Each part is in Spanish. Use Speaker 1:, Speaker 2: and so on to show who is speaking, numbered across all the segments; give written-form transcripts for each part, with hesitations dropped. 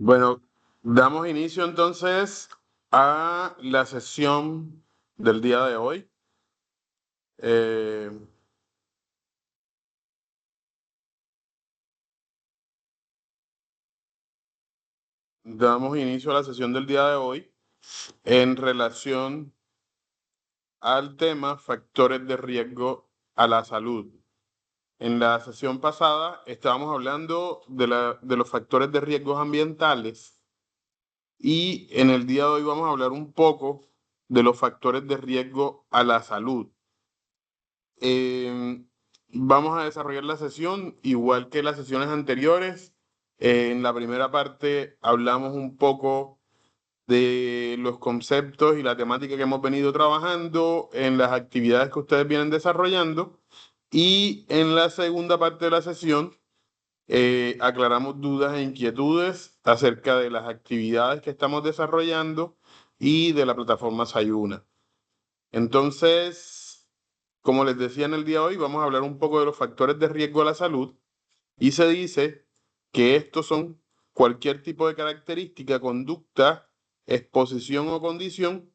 Speaker 1: Bueno, damos inicio entonces a la sesión del día de hoy. Eh, Damos inicio a la sesión del día de hoy en relación al tema factores de riesgo a la salud. En la sesión pasada estábamos hablando de los factores de riesgos ambientales y en el día de hoy vamos a hablar un poco de los factores de riesgo a la salud. Eh, Vamos a desarrollar la sesión igual que las sesiones anteriores. En la primera parte hablamos un poco de los conceptos y la temática que hemos venido trabajando en las actividades que ustedes vienen desarrollando. Y en la segunda parte de la sesión aclaramos dudas e inquietudes acerca de las actividades que estamos desarrollando y de la plataforma Sayuna. Entonces, como les decía en el día de hoy, vamos a hablar un poco de los factores de riesgo a la salud y se dice que estos son cualquier tipo de característica, conducta, exposición o condición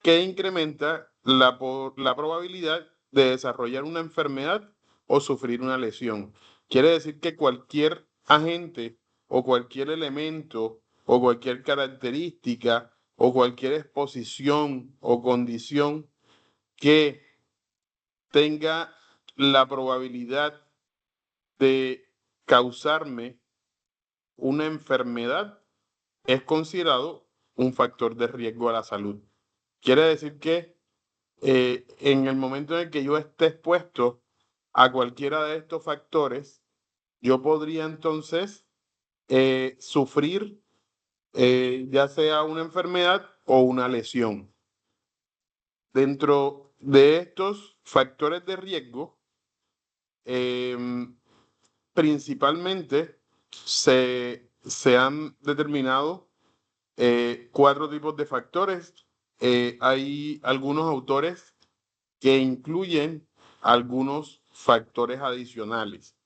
Speaker 1: que incrementa la probabilidad de desarrollar una enfermedad o sufrir una lesión. Quiere decir que cualquier agente o cualquier elemento o cualquier característica o cualquier exposición o condición que tenga la probabilidad de causarme una enfermedad es considerado un factor de riesgo a la salud. Quiere decir que en el momento en el que yo esté expuesto a cualquiera de estos factores, yo podría entonces sufrir ya sea una enfermedad o una lesión. Dentro de estos factores de riesgo, principalmente se han determinado cuatro tipos de factores. Hay algunos autores que incluyen algunos factores adicionales,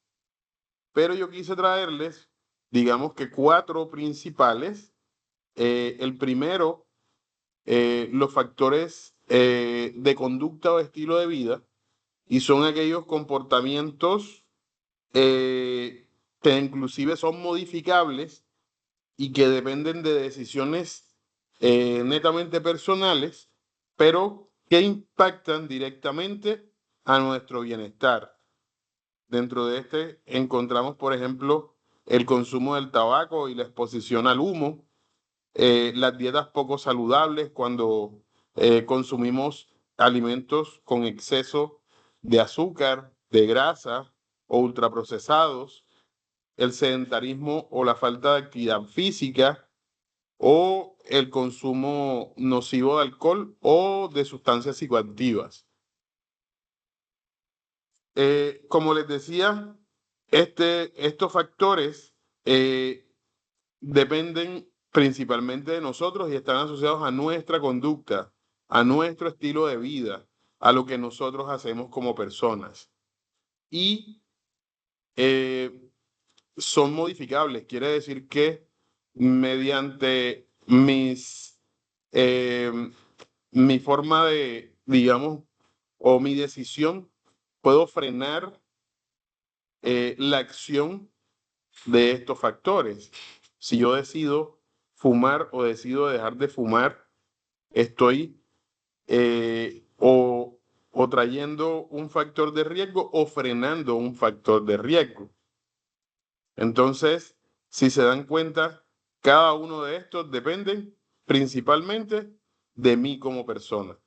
Speaker 1: pero yo quise traerles, digamos que cuatro principales. El primero, los factores de conducta o estilo de vida, y son aquellos comportamientos que inclusive son modificables y que dependen de decisiones netamente personales, pero que impactan directamente a nuestro bienestar. Dentro de este encontramos, por ejemplo, el consumo del tabaco y la exposición al humo, las dietas poco saludables cuando consumimos alimentos con exceso de azúcar, de grasa o ultraprocesados, el sedentarismo o la falta de actividad física o el consumo nocivo de alcohol o de sustancias psicoactivas. Como les decía, estos factores dependen principalmente de nosotros y están asociados a nuestra conducta, a nuestro estilo de vida, a lo que nosotros hacemos como personas. Y eh, son modificables. Quiere decir que mediante eh, mi forma de, digamos, o mi decisión, puedo frenar la acción de estos factores. Si yo decido fumar o decido dejar de fumar, estoy o trayendo un factor de riesgo o frenando un factor de riesgo. Entonces, si se dan cuenta, cada uno de estos depende principalmente de mí como persona.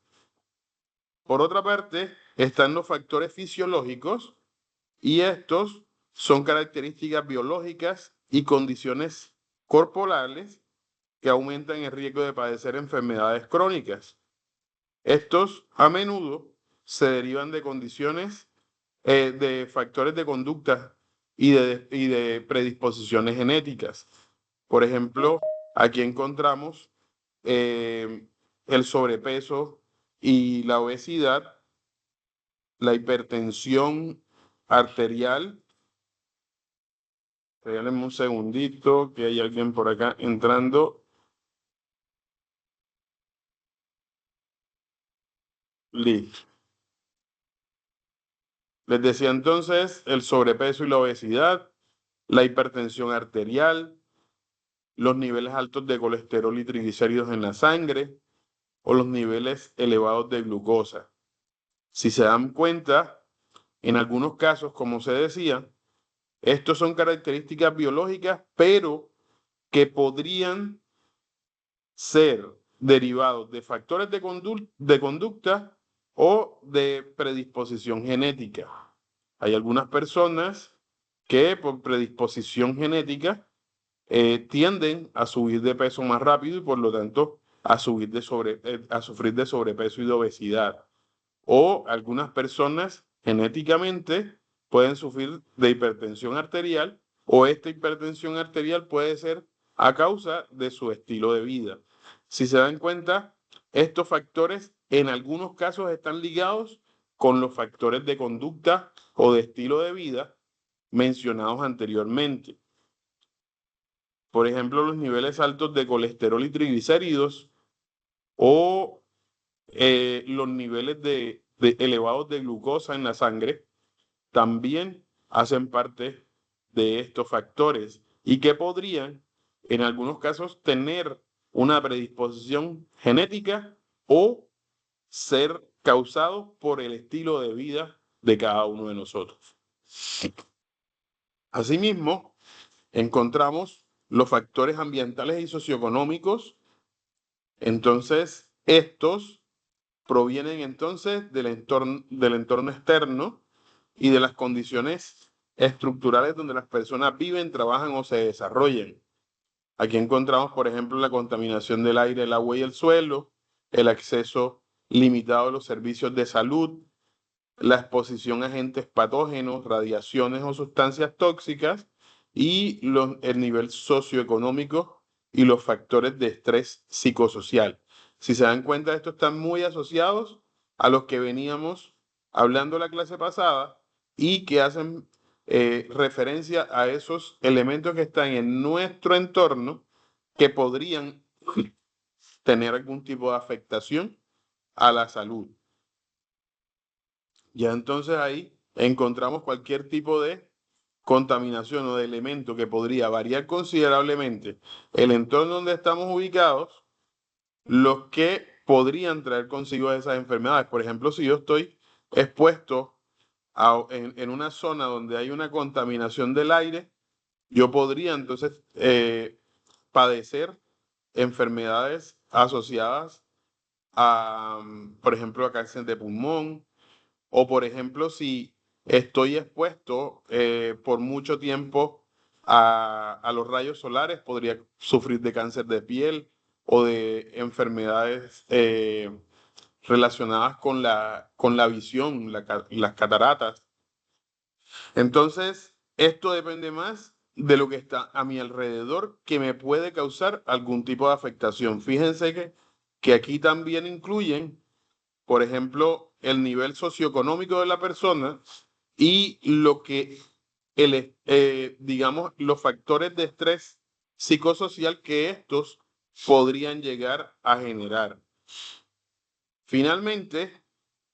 Speaker 1: Por otra parte, están los factores fisiológicos y estos son características biológicas y condiciones corporales que aumentan el riesgo de padecer enfermedades crónicas. Estos a menudo se derivan de condiciones, de factores de conducta y de predisposiciones genéticas. Por ejemplo, aquí encontramos eh, el sobrepeso y la obesidad, la hipertensión arterial, Regálenme un segundito, que hay alguien por acá entrando. Listo. Les decía entonces el sobrepeso y la obesidad, la hipertensión arterial, los niveles altos de colesterol y triglicéridos en la sangre o los niveles elevados de glucosa. Si se dan cuenta, en algunos casos, como se decía, estos son características biológicas, pero que podrían ser derivados de factores de conducta o de predisposición genética. Hay algunas personas que por predisposición genética tienden a subir de peso más rápido y por lo tanto a sufrir de sobrepeso y de obesidad. O algunas personas genéticamente pueden sufrir de hipertensión arterial o esta hipertensión arterial puede ser a causa de su estilo de vida. Si se dan cuenta, estos factores en algunos casos están ligados con los factores de conducta o de estilo de vida mencionados anteriormente. Por ejemplo, los niveles altos de colesterol y triglicéridos o los niveles de elevados de glucosa en la sangre también hacen parte de estos factores y que podrían, en algunos casos, tener una predisposición genética o ser causados por el estilo de vida de cada uno de nosotros. Asimismo, encontramos los factores ambientales y socioeconómicos. Entonces, estos provienen entonces del entorno externo y de las condiciones estructurales donde las personas viven, trabajan o se desarrollan. Aquí encontramos, por ejemplo, la contaminación del aire, el agua y el suelo, el acceso limitado a los servicios de salud, la exposición a agentes patógenos, radiaciones o sustancias tóxicas y el nivel socioeconómico y los factores de estrés psicosocial. Si se dan cuenta, estos están muy asociados a los que veníamos hablando la clase pasada y que hacen referencia a esos elementos que están en nuestro entorno que podrían tener algún tipo de afectación a la salud. Ya entonces ahí encontramos cualquier tipo de contaminación o de elemento que podría variar considerablemente el entorno donde estamos ubicados, los que podrían traer consigo esas enfermedades. Por ejemplo, si yo estoy expuesto en una zona donde hay una contaminación del aire, yo podría entonces padecer enfermedades asociadas a, por ejemplo, a cáncer de pulmón, o por ejemplo, si estoy expuesto por mucho tiempo a los rayos solares, podría sufrir de cáncer de piel o de enfermedades relacionadas con la visión, las cataratas. Entonces, esto depende más de lo que está a mi alrededor que me puede causar algún tipo de afectación. Fíjense que aquí también incluyen, por ejemplo, el nivel socioeconómico de la persona y lo que, digamos, los factores de estrés psicosocial que estos podrían llegar a generar. Finalmente,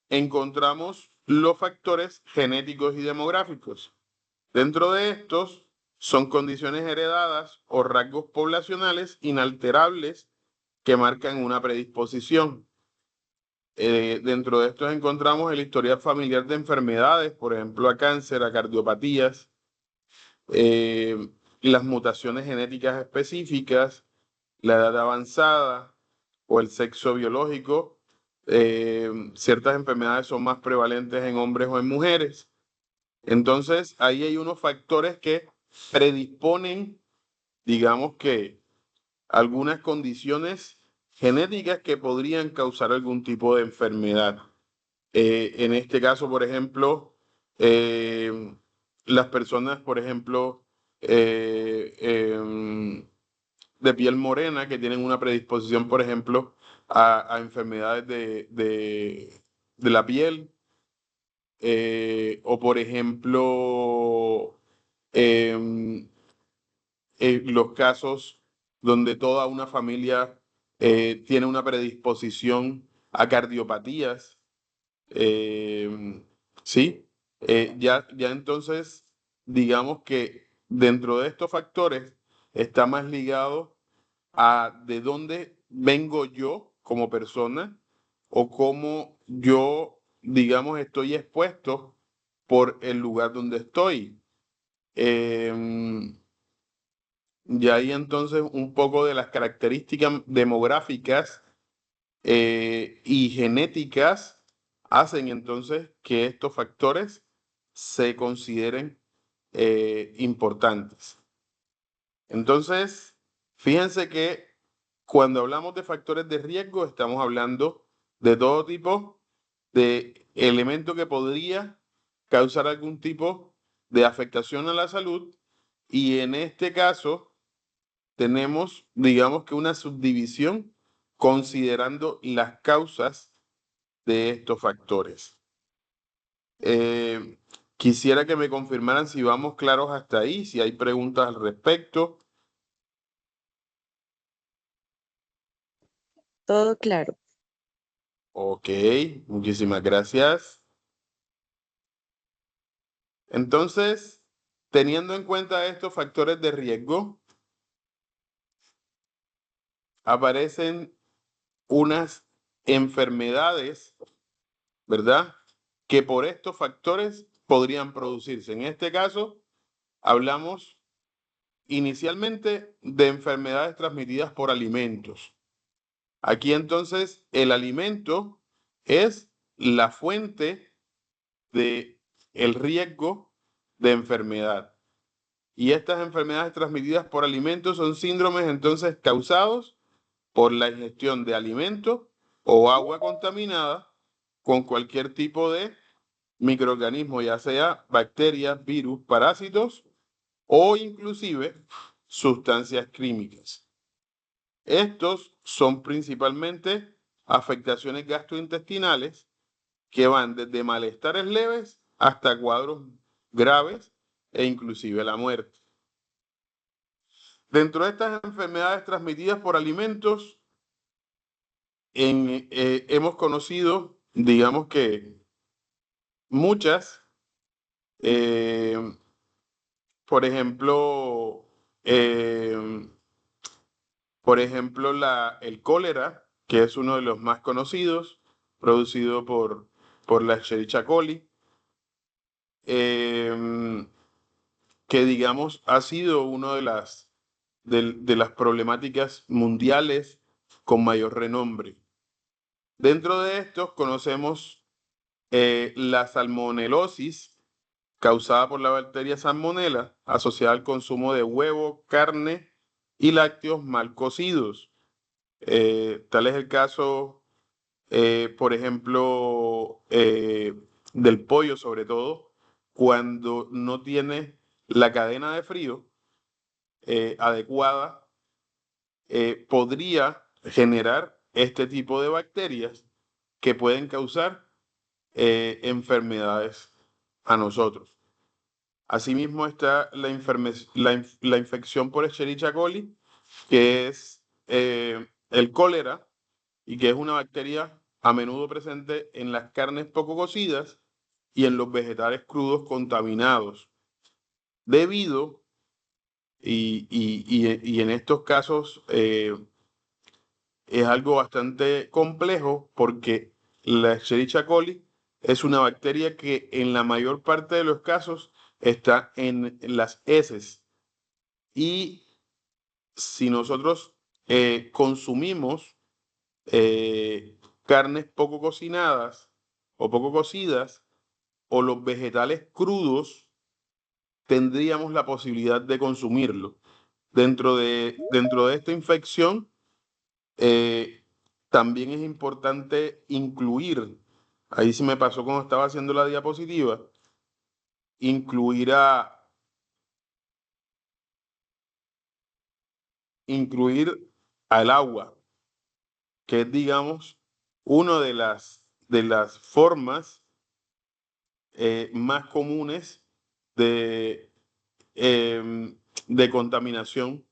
Speaker 1: encontramos los factores genéticos y demográficos. Dentro de estos son condiciones heredadas o rasgos poblacionales inalterables que marcan una predisposición. Dentro de estos encontramos el historial familiar de enfermedades, por ejemplo, a cáncer, a cardiopatías, las mutaciones genéticas específicas, la edad avanzada o el sexo biológico. Ciertas enfermedades son más prevalentes en hombres o en mujeres. Entonces, ahí hay unos factores que predisponen, digamos que, algunas condiciones genéticas que podrían causar algún tipo de enfermedad. En este caso, por ejemplo, las personas, por ejemplo, de piel morena que tienen una predisposición, por ejemplo, a enfermedades de la piel, o por ejemplo, los casos donde toda una familia tiene una predisposición a cardiopatías. Sí, ya entonces, digamos que dentro de estos factores está más ligado a de dónde vengo yo como persona o cómo yo, digamos, estoy expuesto por el lugar donde estoy. Y ahí entonces un poco de las características demográficas y genéticas hacen entonces que estos factores se consideren importantes. Entonces, fíjense que cuando hablamos de factores de riesgo, estamos hablando de todo tipo de elemento que podría causar algún tipo de afectación a la salud, y en este caso tenemos, digamos que una subdivisión considerando las causas de estos factores. Quisiera que me confirmaran si vamos claros hasta ahí, si hay preguntas al respecto.
Speaker 2: Todo claro.
Speaker 1: Ok, muchísimas gracias. Entonces, teniendo en cuenta estos factores de riesgo, aparecen unas enfermedades, ¿verdad? Que por estos factores podrían producirse. En este caso, hablamos inicialmente de enfermedades transmitidas por alimentos. Aquí entonces el alimento es la fuente de el riesgo de enfermedad. Y estas enfermedades transmitidas por alimentos son síndromes entonces causados por la ingestión de alimentos o agua contaminada con cualquier tipo de microorganismo, ya sea bacterias, virus, parásitos o inclusive sustancias químicas. Estos son principalmente afectaciones gastrointestinales que van desde malestares leves hasta cuadros graves e inclusive la muerte. Dentro de estas enfermedades transmitidas por alimentos, hemos conocido, digamos que muchas, eh, por ejemplo, eh, el cólera, que es uno de los más conocidos, producido por la Escherichia coli, eh, que digamos ha sido una de las problemáticas mundiales con mayor renombre. Dentro de estos conocemos la salmonelosis, causada por la bacteria salmonella, asociada al consumo de huevo, carne y lácteos mal cocidos. Tal es el caso, por ejemplo, del pollo, sobre todo, cuando no tiene la cadena de frío adecuada, podría generar este tipo de bacterias que pueden causar enfermedades a nosotros. Asimismo está la infección por Escherichia coli, que es el cólera y que es una bacteria a menudo presente en las carnes poco cocidas y en los vegetales crudos contaminados, debido, y en estos casos es algo bastante complejo porque la Escherichia coli es una bacteria que en la mayor parte de los casos está en las heces. Y si nosotros consumimos carnes poco cocinadas o poco cocidas o los vegetales crudos, tendríamos la posibilidad de consumirlo. Dentro de esta infección, eh, también es importante incluir, ahí sí me pasó cuando estaba haciendo la diapositiva, incluir, incluir al agua, que es, digamos, una de las formas más comunes de de contaminación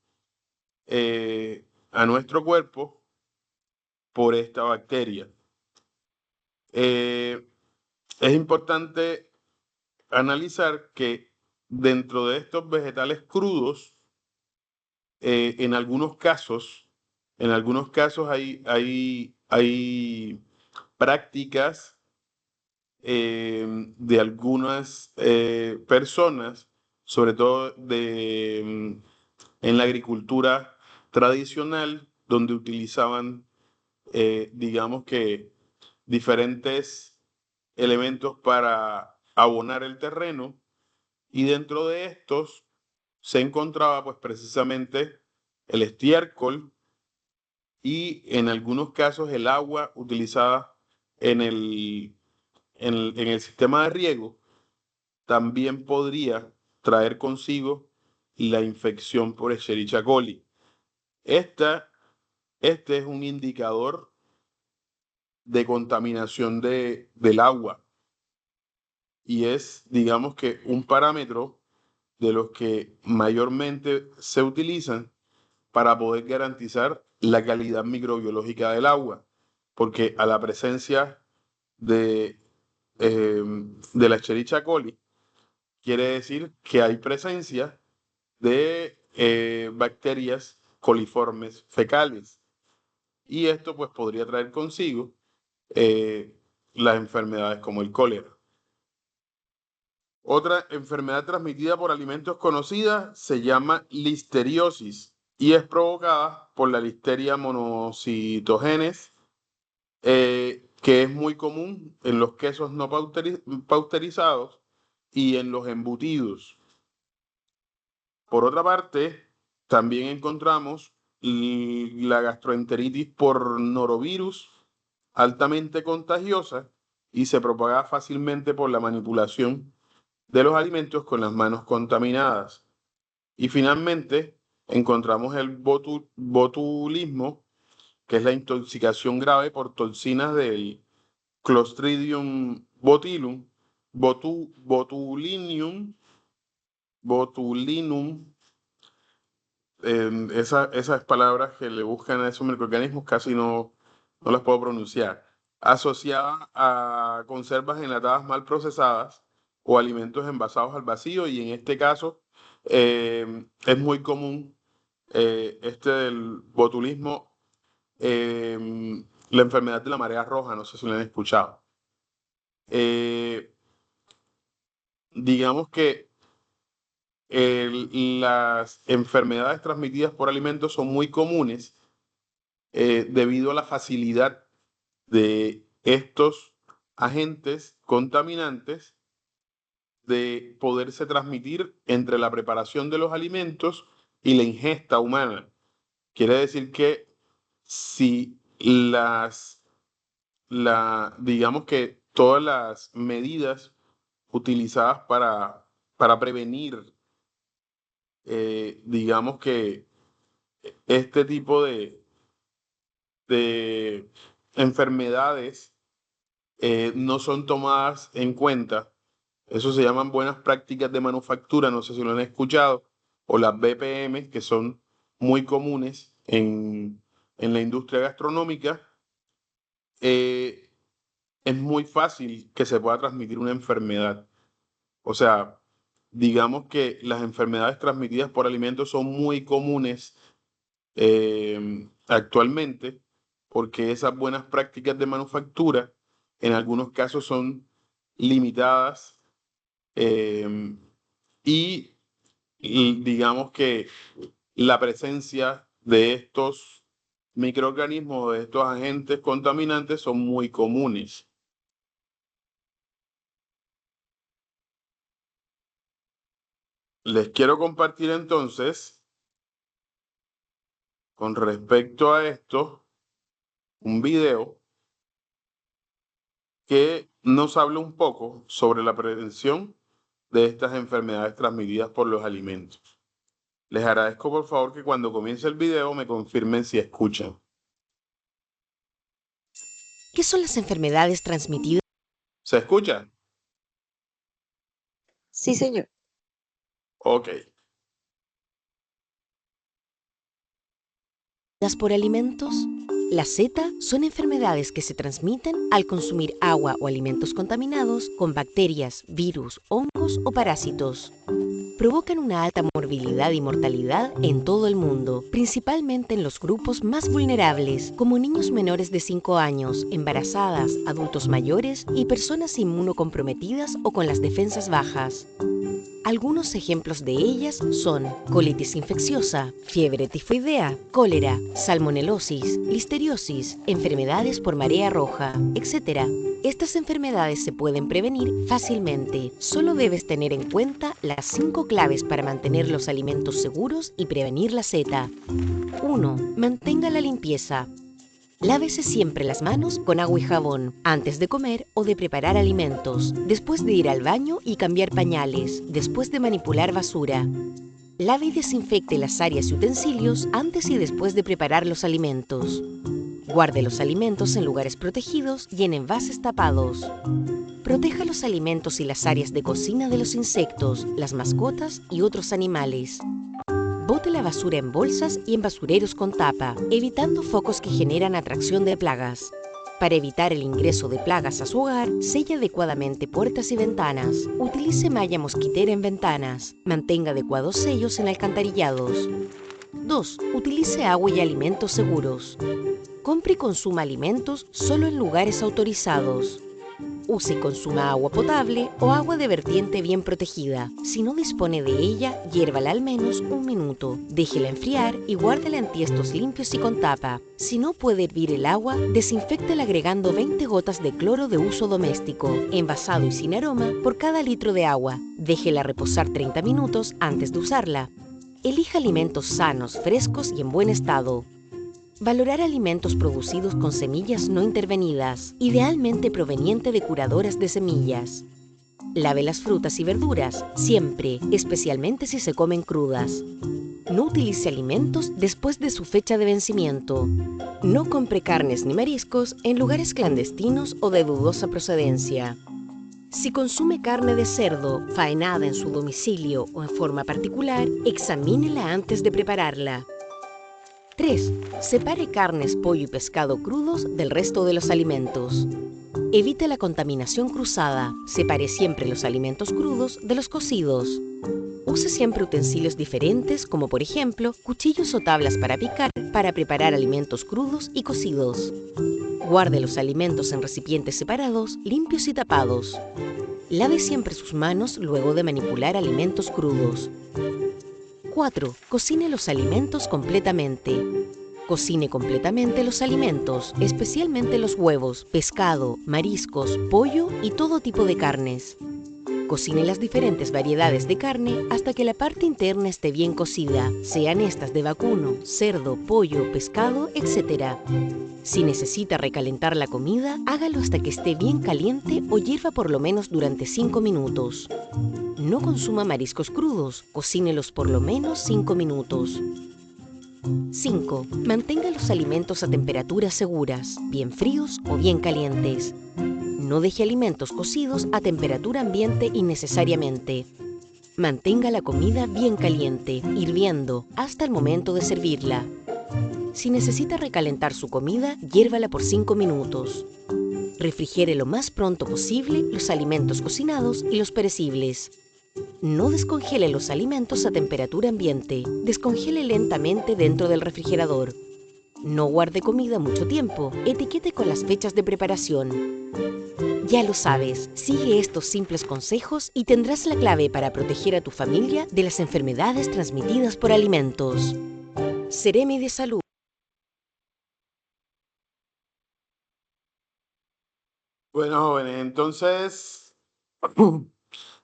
Speaker 1: a nuestro cuerpo por esta bacteria. Es importante analizar que dentro de estos vegetales crudos, en algunos casos hay prácticas de algunas personas, sobre todo en la agricultura tradicional, donde utilizaban, digamos que, diferentes elementos para abonar el terreno, y dentro de estos se encontraba pues precisamente el estiércol y en algunos casos el agua utilizada en el sistema de riego también podría traer consigo la infección por Escherichia coli. Este es un indicador de contaminación del agua y es, digamos que, un parámetro de los que mayormente se utilizan para poder garantizar la calidad microbiológica del agua, porque a la presencia de, de la Escherichia coli quiere decir que hay presencia de bacterias coliformes fecales, y esto pues podría traer consigo eh, las enfermedades como el cólera. Otra enfermedad transmitida por alimentos conocida se llama listeriosis y es provocada por la Listeria monocytogenes, que es muy común en los quesos no pasteurizados y en los embutidos. Por otra parte, también encontramos la gastroenteritis por norovirus, altamente contagiosa y se propaga fácilmente por la manipulación de los alimentos con las manos contaminadas. Y finalmente, encontramos el botulismo, que es la intoxicación grave por toxinas del Clostridium botulinum. Esas palabras que le buscan a esos microorganismos casi no las puedo pronunciar. Asociada a conservas enlatadas mal procesadas o alimentos envasados al vacío, y en este caso es muy común este del botulismo, la enfermedad de la marea roja, no sé si lo han escuchado. Digamos que las enfermedades transmitidas por alimentos son muy comunes debido a la facilidad de estos agentes contaminantes de poderse transmitir entre la preparación de los alimentos y la ingesta humana. Quiere decir que si digamos que todas las medidas utilizadas para prevenir, digamos que este tipo de enfermedades no son tomadas en cuenta. Eso se llaman buenas prácticas de manufactura, no sé si lo han escuchado, o las BPM, que son muy comunes en la industria gastronómica. Es muy fácil que se pueda transmitir una enfermedad. O sea, digamos que las enfermedades transmitidas por alimentos son muy comunes actualmente, porque esas buenas prácticas de manufactura en algunos casos son limitadas, eh, y, y digamos que la presencia de estos microorganismos, de estos agentes contaminantes, son muy comunes. Les quiero compartir entonces, con respecto a esto, un video que nos habla un poco sobre la prevención de estas enfermedades transmitidas por los alimentos. Les agradezco por favor que cuando comience el video me confirmen si escuchan.
Speaker 2: ¿Qué son las enfermedades transmitidas?
Speaker 1: ¿Se escucha?
Speaker 3: Sí, señor.
Speaker 1: Ok.
Speaker 2: por alimentos? La Z son enfermedades que se transmiten al consumir agua o alimentos contaminados con bacterias, virus, hongos o parásitos. Provocan una alta morbilidad y mortalidad en todo el mundo, principalmente en los grupos más vulnerables, como niños menores de 5 años, embarazadas, adultos mayores y personas inmunocomprometidas o con las defensas bajas. Algunos ejemplos de ellas son colitis infecciosa, fiebre tifoidea, cólera, salmonelosis, listeriosis, enfermedades por marea roja, etc. Estas enfermedades se pueden prevenir fácilmente. Solo debes tener en cuenta las 5 claves para mantener los alimentos seguros y prevenir la Z. 1. Mantenga la limpieza. Lávese siempre las manos con agua y jabón, antes de comer o de preparar alimentos, después de ir al baño y cambiar pañales, después de manipular basura. Lave y desinfecte las áreas y utensilios antes y después de preparar los alimentos. Guarde los alimentos en lugares protegidos y en envases tapados. Proteja los alimentos y las áreas de cocina de los insectos, las mascotas y otros animales. Bote la basura en bolsas y en basureros con tapa, evitando focos que generan atracción de plagas. Para evitar el ingreso de plagas a su hogar, selle adecuadamente puertas y ventanas. Utilice malla mosquitera en ventanas. Mantenga adecuados sellos en alcantarillados. 2. Utilice agua y alimentos seguros. Compre y consuma alimentos solo en lugares autorizados. Use y consuma agua potable o agua de vertiente bien protegida. Si no dispone de ella, hiérvala al menos 1 minuto. Déjela enfriar y guárdela en tiestos limpios y con tapa. Si no puede hervir el agua, desinféctela agregando 20 gotas de cloro de uso doméstico, envasado y sin aroma, por cada litro de agua. Déjela reposar 30 minutos antes de usarla. Elija alimentos sanos, frescos y en buen estado. Valorar alimentos producidos con semillas no intervenidas, idealmente proveniente de curadoras de semillas. Lave las frutas y verduras, siempre, especialmente si se comen crudas. No utilice alimentos después de su fecha de vencimiento. No compre carnes ni mariscos en lugares clandestinos o de dudosa procedencia. Si consume carne de cerdo, faenada en su domicilio o en forma particular, examínela antes de prepararla. 3. Separe carnes, pollo y pescado crudos del resto de los alimentos. Evite la contaminación cruzada. Separe siempre los alimentos crudos de los cocidos. Use siempre utensilios diferentes, como por ejemplo, cuchillos o tablas para picar, para preparar alimentos crudos y cocidos. Guarde los alimentos en recipientes separados, limpios y tapados. Lave siempre sus manos luego de manipular alimentos crudos. 4. Cocine los alimentos completamente. Cocine completamente los alimentos, especialmente los huevos, pescado, mariscos, pollo y todo tipo de carnes. Cocine las diferentes variedades de carne hasta que la parte interna esté bien cocida, sean estas de vacuno, cerdo, pollo, pescado, etc. Si necesita recalentar la comida, hágalo hasta que esté bien caliente o hierva por lo menos durante 5 minutos. No consuma mariscos crudos, cocínelos por lo menos 5 minutos. 5. Mantenga los alimentos a temperaturas seguras, bien fríos o bien calientes. No deje alimentos cocidos a temperatura ambiente innecesariamente. Mantenga la comida bien caliente, hirviendo, hasta el momento de servirla. Si necesita recalentar su comida, hiérvala por 5 minutos. Refrigere lo más pronto posible los alimentos cocinados y los perecibles. No descongele los alimentos a temperatura ambiente. Descongele lentamente dentro del refrigerador. No guarde comida mucho tiempo. Etiquete con las fechas de preparación. Ya lo sabes, sigue estos simples consejos y tendrás la clave para proteger a tu familia de las enfermedades transmitidas por alimentos. Seremi de Salud.
Speaker 1: Bueno, jóvenes, entonces,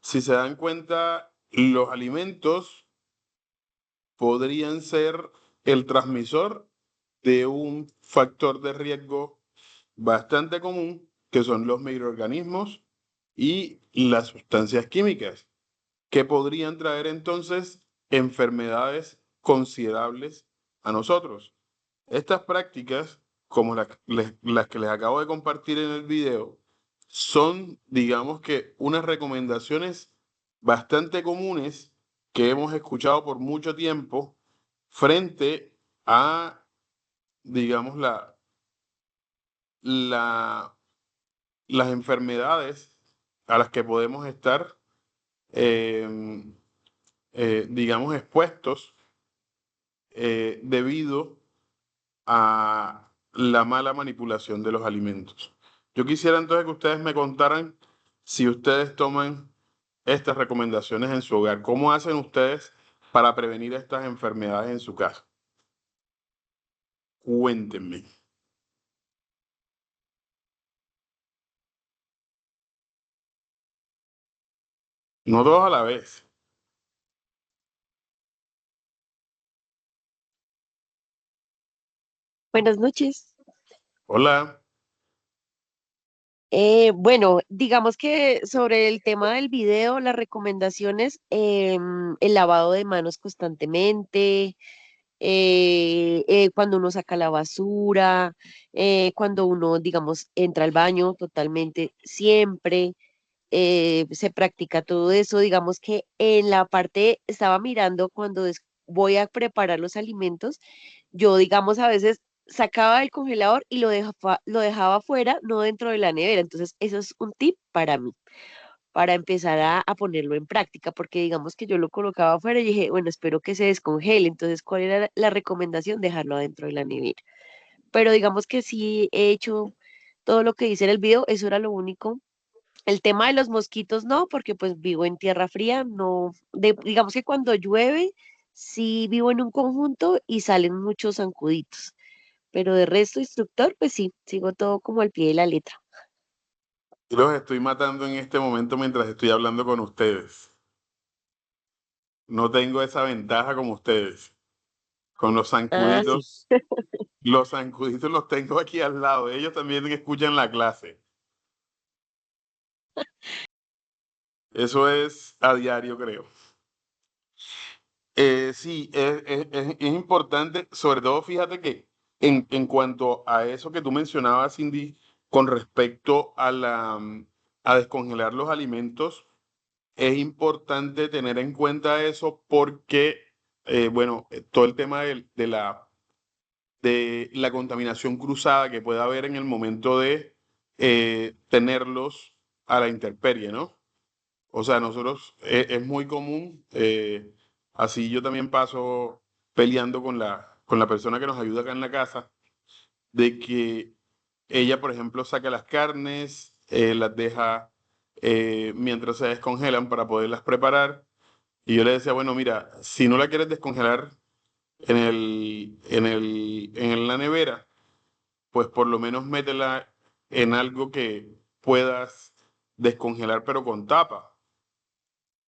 Speaker 1: si se dan cuenta, los alimentos podrían ser el transmisor de un factor de riesgo bastante común, que son los microorganismos y las sustancias químicas, que podrían traer entonces enfermedades considerables a nosotros. Estas prácticas, como las que les acabo de compartir en el video, son, digamos que, unas recomendaciones bastante comunes que hemos escuchado por mucho tiempo frente a digamos, la, las enfermedades a las que podemos estar, eh, digamos, expuestos debido a la mala manipulación de los alimentos. Yo quisiera entonces que ustedes me contaran si ustedes toman estas recomendaciones en su hogar. ¿Cómo hacen ustedes para prevenir estas enfermedades en su casa? Cuéntenme. No todos a la vez.
Speaker 3: Buenas noches.
Speaker 1: Hola.
Speaker 3: Bueno, digamos que sobre el tema del video, las recomendaciones, el lavado de manos constantemente, cuando uno saca la basura, cuando uno, digamos, entra al baño totalmente, siempre se practica todo eso. Digamos que en la parte, estaba mirando cuando voy a preparar los alimentos, yo, digamos, a veces sacaba del congelador y lo dejaba afuera, no dentro de la nevera. Entonces, eso es un tip para mí, para empezar a ponerlo en práctica, porque digamos que yo lo colocaba afuera y dije, bueno, espero que se descongele. Entonces, ¿cuál era la recomendación? Dejarlo adentro de la nevera. Pero digamos que sí he hecho todo lo que dice en el video, eso era lo único. El tema de los mosquitos no, porque pues vivo en tierra fría, no, digamos que cuando llueve, sí vivo en un conjunto y salen muchos zancuditos, pero de resto, instructor, pues sí, sigo todo como al pie de la letra.
Speaker 1: Y los estoy matando en este momento mientras estoy hablando con ustedes. No tengo esa ventaja como ustedes. Con
Speaker 3: Ah, sí.
Speaker 1: los zancuditos los tengo aquí al lado. Ellos también escuchan la clase. Eso es a diario, creo. Sí, es importante, sobre todo fíjate que en cuanto a eso que tú mencionabas, Cindy, con respecto a a descongelar los alimentos, es importante tener en cuenta eso porque, bueno, todo el tema de la contaminación cruzada que puede haber en el momento de tenerlos a la intemperie, ¿no? O sea, nosotros es muy común, así yo también paso peleando con con la persona que nos ayuda acá en la casa, de que ella, por ejemplo, saca las carnes, las deja mientras se descongelan para poderlas preparar. Y yo le decía, bueno, mira, si no la quieres descongelar en la nevera, pues por lo menos métela en algo que puedas descongelar, pero con tapa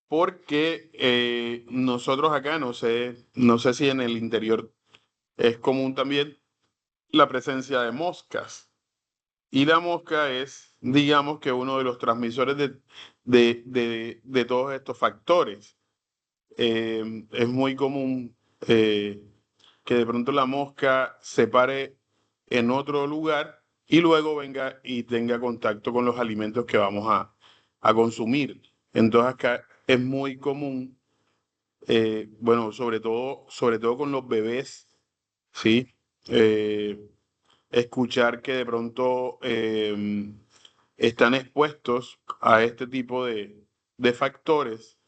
Speaker 1: porque nosotros acá, no sé si en el interior es común también la presencia de moscas. Y la mosca es, digamos que uno de los transmisores de todos estos factores. Es muy común que de pronto la mosca se pare en otro lugar y luego venga y tenga contacto con los alimentos que vamos a consumir. Entonces acá es muy común bueno, sobre todo con los bebés, ¿sí? Eh, escuchar que de pronto están expuestos a este tipo de factores,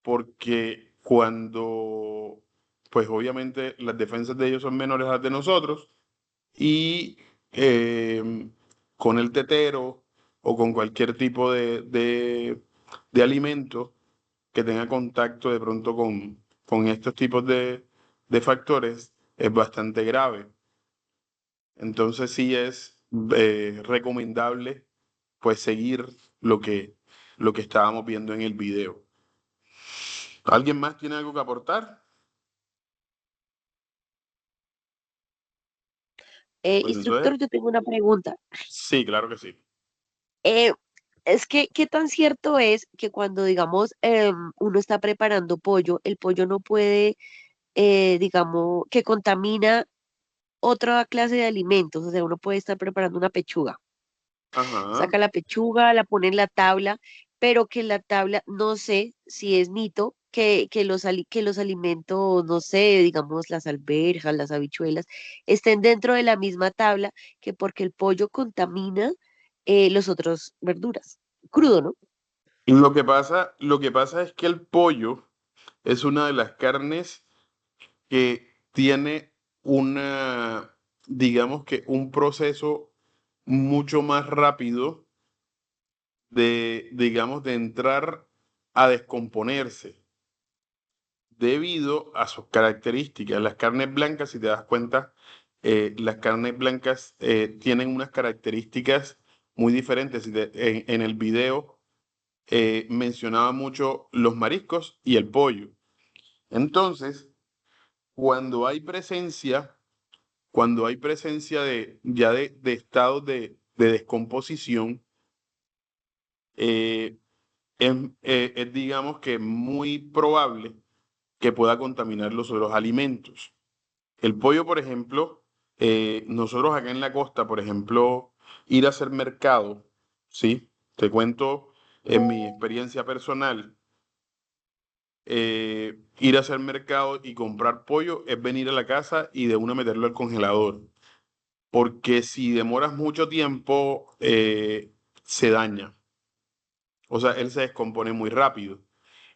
Speaker 1: porque cuando, pues obviamente las defensas de ellos son menores a las de nosotros, y con el tetero o con cualquier tipo de alimento, que tenga contacto de pronto con estos tipos de factores es bastante grave. Entonces sí es recomendable pues seguir lo que estábamos viendo en el video. ¿Alguien más tiene algo que aportar? Pues entonces,
Speaker 3: Instructor, yo tengo una pregunta.
Speaker 1: sí, claro que sí.
Speaker 3: Eh, es que, ¿qué tan cierto es que cuando, digamos, uno está preparando pollo, el pollo no puede, digamos, que contamina otra clase de alimentos? O sea, uno puede estar preparando una pechuga,
Speaker 1: Ajá.
Speaker 3: saca la pechuga, la pone en la tabla, pero que la tabla, no sé si es mito, que los alimentos, no sé, digamos las alberjas, las habichuelas, estén dentro de la misma tabla que porque el pollo contamina los otros verduras. Crudo, ¿no?
Speaker 1: Lo que pasa es que el pollo es una de las carnes que tiene digamos que un proceso mucho más rápido digamos, de entrar a descomponerse debido a sus características. Las carnes blancas, si te das cuenta, las carnes blancas tienen unas características muy diferentes. En el video mencionaba mucho los mariscos y el pollo. Entonces, cuando hay presencia, de estados de descomposición, eh, es, digamos que muy probable que pueda contaminar los otros alimentos. El pollo, por ejemplo, nosotros acá en la costa, por ejemplo, ir a hacer mercado, ¿sí? Te cuento en mi experiencia personal, ir a hacer mercado y comprar pollo es venir a la casa y de una meterlo al congelador, porque si demoras mucho tiempo, se daña. O sea, él se descompone muy rápido.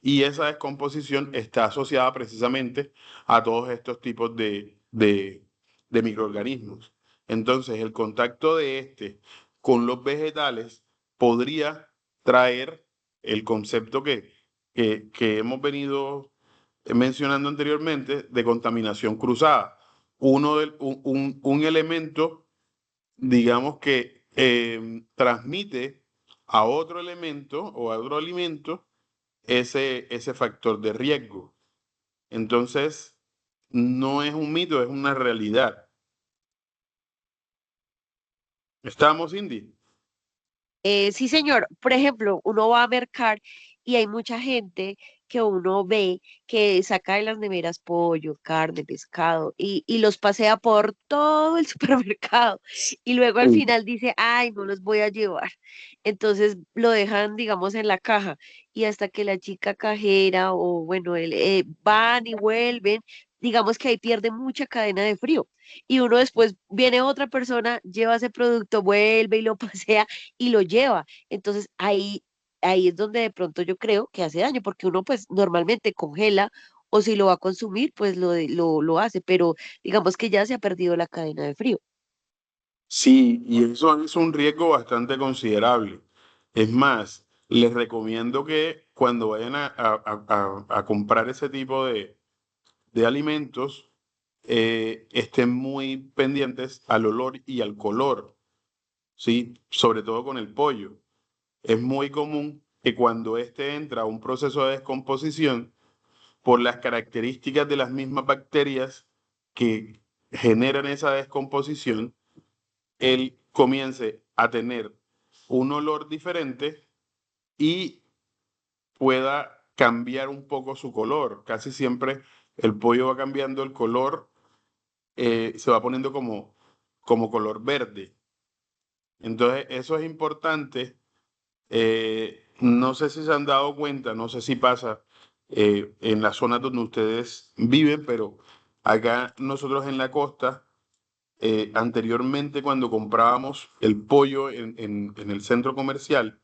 Speaker 1: Y esa descomposición está asociada precisamente a todos estos tipos de microorganismos. Entonces, el contacto de este con los vegetales podría traer el concepto que hemos venido mencionando anteriormente de contaminación cruzada. Un elemento, digamos que transmite a otro elemento o a otro alimento ese factor de riesgo. Entonces, no es un mito, es una realidad. ¿Estamos, Indy?
Speaker 3: Sí, señor. Por ejemplo, uno va a mercar y hay mucha gente que uno ve que saca de las neveras pollo, carne, pescado y los pasea por todo el supermercado y luego al
Speaker 1: Sí.
Speaker 3: final dice, ay, no los voy a llevar. Entonces lo dejan, digamos, en la caja y hasta que la chica cajera o bueno, van y vuelven, digamos que ahí pierde mucha cadena de frío. Y uno después viene otra persona, lleva ese producto, vuelve y lo pasea y lo lleva. Entonces ahí es donde de pronto yo creo que hace daño, porque uno pues normalmente congela o si lo va a consumir, pues lo hace, pero digamos que ya se ha perdido la cadena de frío.
Speaker 1: Sí, y eso es un riesgo bastante considerable. Es más, les recomiendo que cuando vayan a comprar ese tipo de alimentos, estén muy pendientes al olor y al color, ¿sí? Sobre todo con el pollo. Es muy común que cuando éste entra a un proceso de descomposición, por las características de las mismas bacterias que generan esa descomposición, él comience a tener un olor diferente y pueda cambiar un poco su color. Casi siempre el pollo va cambiando el color, se va poniendo como color verde. Entonces, eso es importante. No sé si se han dado cuenta, no sé si pasa en las zonas donde ustedes viven, pero acá nosotros en la costa, anteriormente cuando comprábamos el pollo en el centro comercial,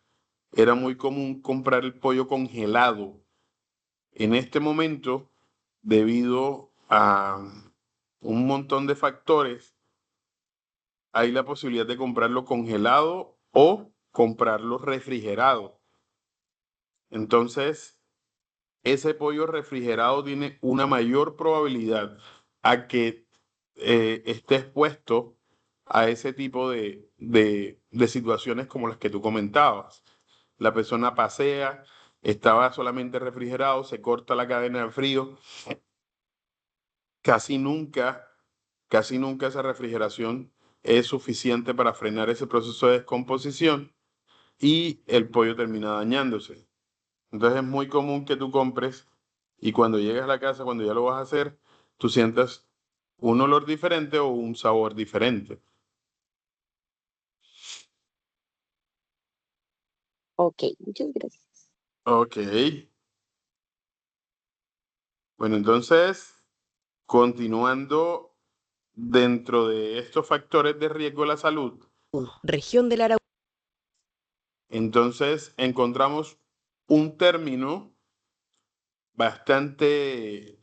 Speaker 1: era muy común comprar el pollo congelado. En este momento, debido a un montón de factores, hay la posibilidad de comprarlo congelado o comprarlo refrigerado. Entonces, ese pollo refrigerado tiene una mayor probabilidad a que esté expuesto a ese tipo de situaciones como las que tú comentabas. La persona pasea, estaba solamente refrigerado, se corta la cadena de frío, casi nunca, casi nunca esa refrigeración es suficiente para frenar ese proceso de descomposición y el pollo termina dañándose. Entonces es muy común que tú compres y cuando llegues a la casa, cuando ya lo vas a hacer, tú sientas un olor diferente o un sabor diferente.
Speaker 3: Ok, muchas gracias.
Speaker 1: Ok. Bueno, entonces, continuando dentro de estos factores de riesgo a la salud,
Speaker 2: Región del Araucanía.
Speaker 1: entonces encontramos un término bastante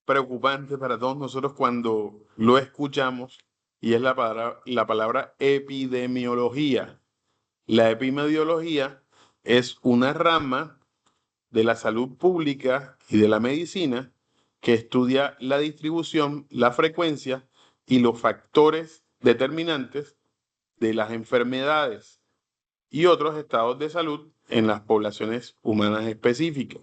Speaker 1: preocupante para todos nosotros cuando lo escuchamos, y es la palabra epidemiología. La epidemiología es una rama de la salud pública y de la medicina que estudia la distribución, la frecuencia y los factores determinantes de las enfermedades y otros estados de salud en las poblaciones humanas específicas.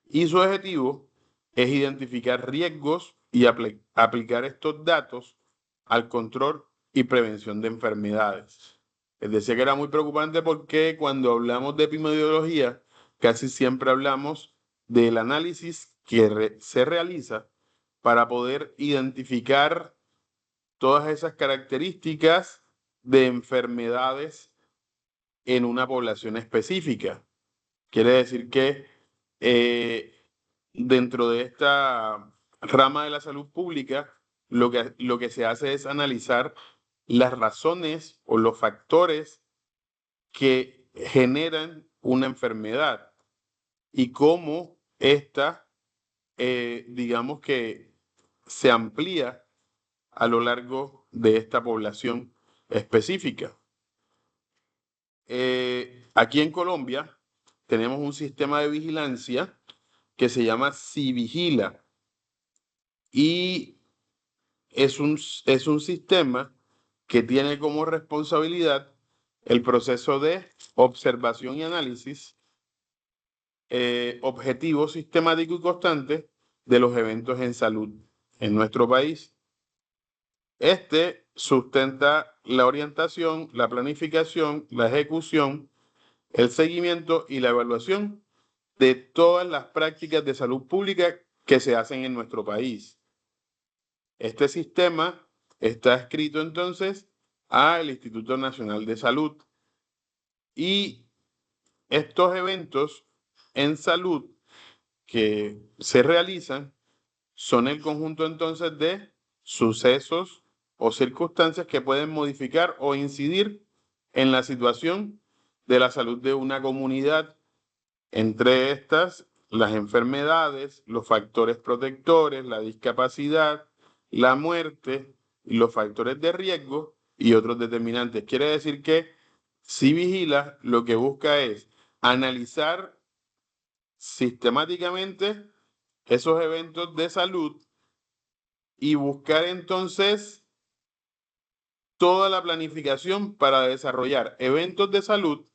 Speaker 1: Y su objetivo es identificar riesgos y aplicar estos datos al control y prevención de enfermedades. Les decía que era muy preocupante porque cuando hablamos de epidemiología, casi siempre hablamos del análisis que se realiza para poder identificar todas esas características de enfermedades en una población específica. Quiere decir que eh, dentro de esta rama de la salud pública, lo que se hace es analizar las razones o los factores que generan una enfermedad y cómo esta, digamos que se amplía a lo largo de esta población específica. Aquí en Colombia tenemos un sistema de vigilancia que se llama Civigila y es un sistema que tiene como responsabilidad el proceso de observación y análisis objetivo, sistemático y constante de los eventos en salud en nuestro país. Este sustenta la orientación, la planificación, la ejecución, el seguimiento y la evaluación de todas las prácticas de salud pública que se hacen en nuestro país. Este sistema está adscrito entonces al Instituto Nacional de Salud y estos eventos en salud que se realizan son el conjunto entonces de sucesos o circunstancias que pueden modificar o incidir en la situación de la salud de una comunidad. Entre estas, las enfermedades, los factores protectores, la discapacidad, la muerte, y los factores de riesgo y otros determinantes. Quiere decir que si vigila, lo que busca es analizar sistemáticamente esos eventos de salud y buscar entonces toda la planificación para desarrollar eventos de salud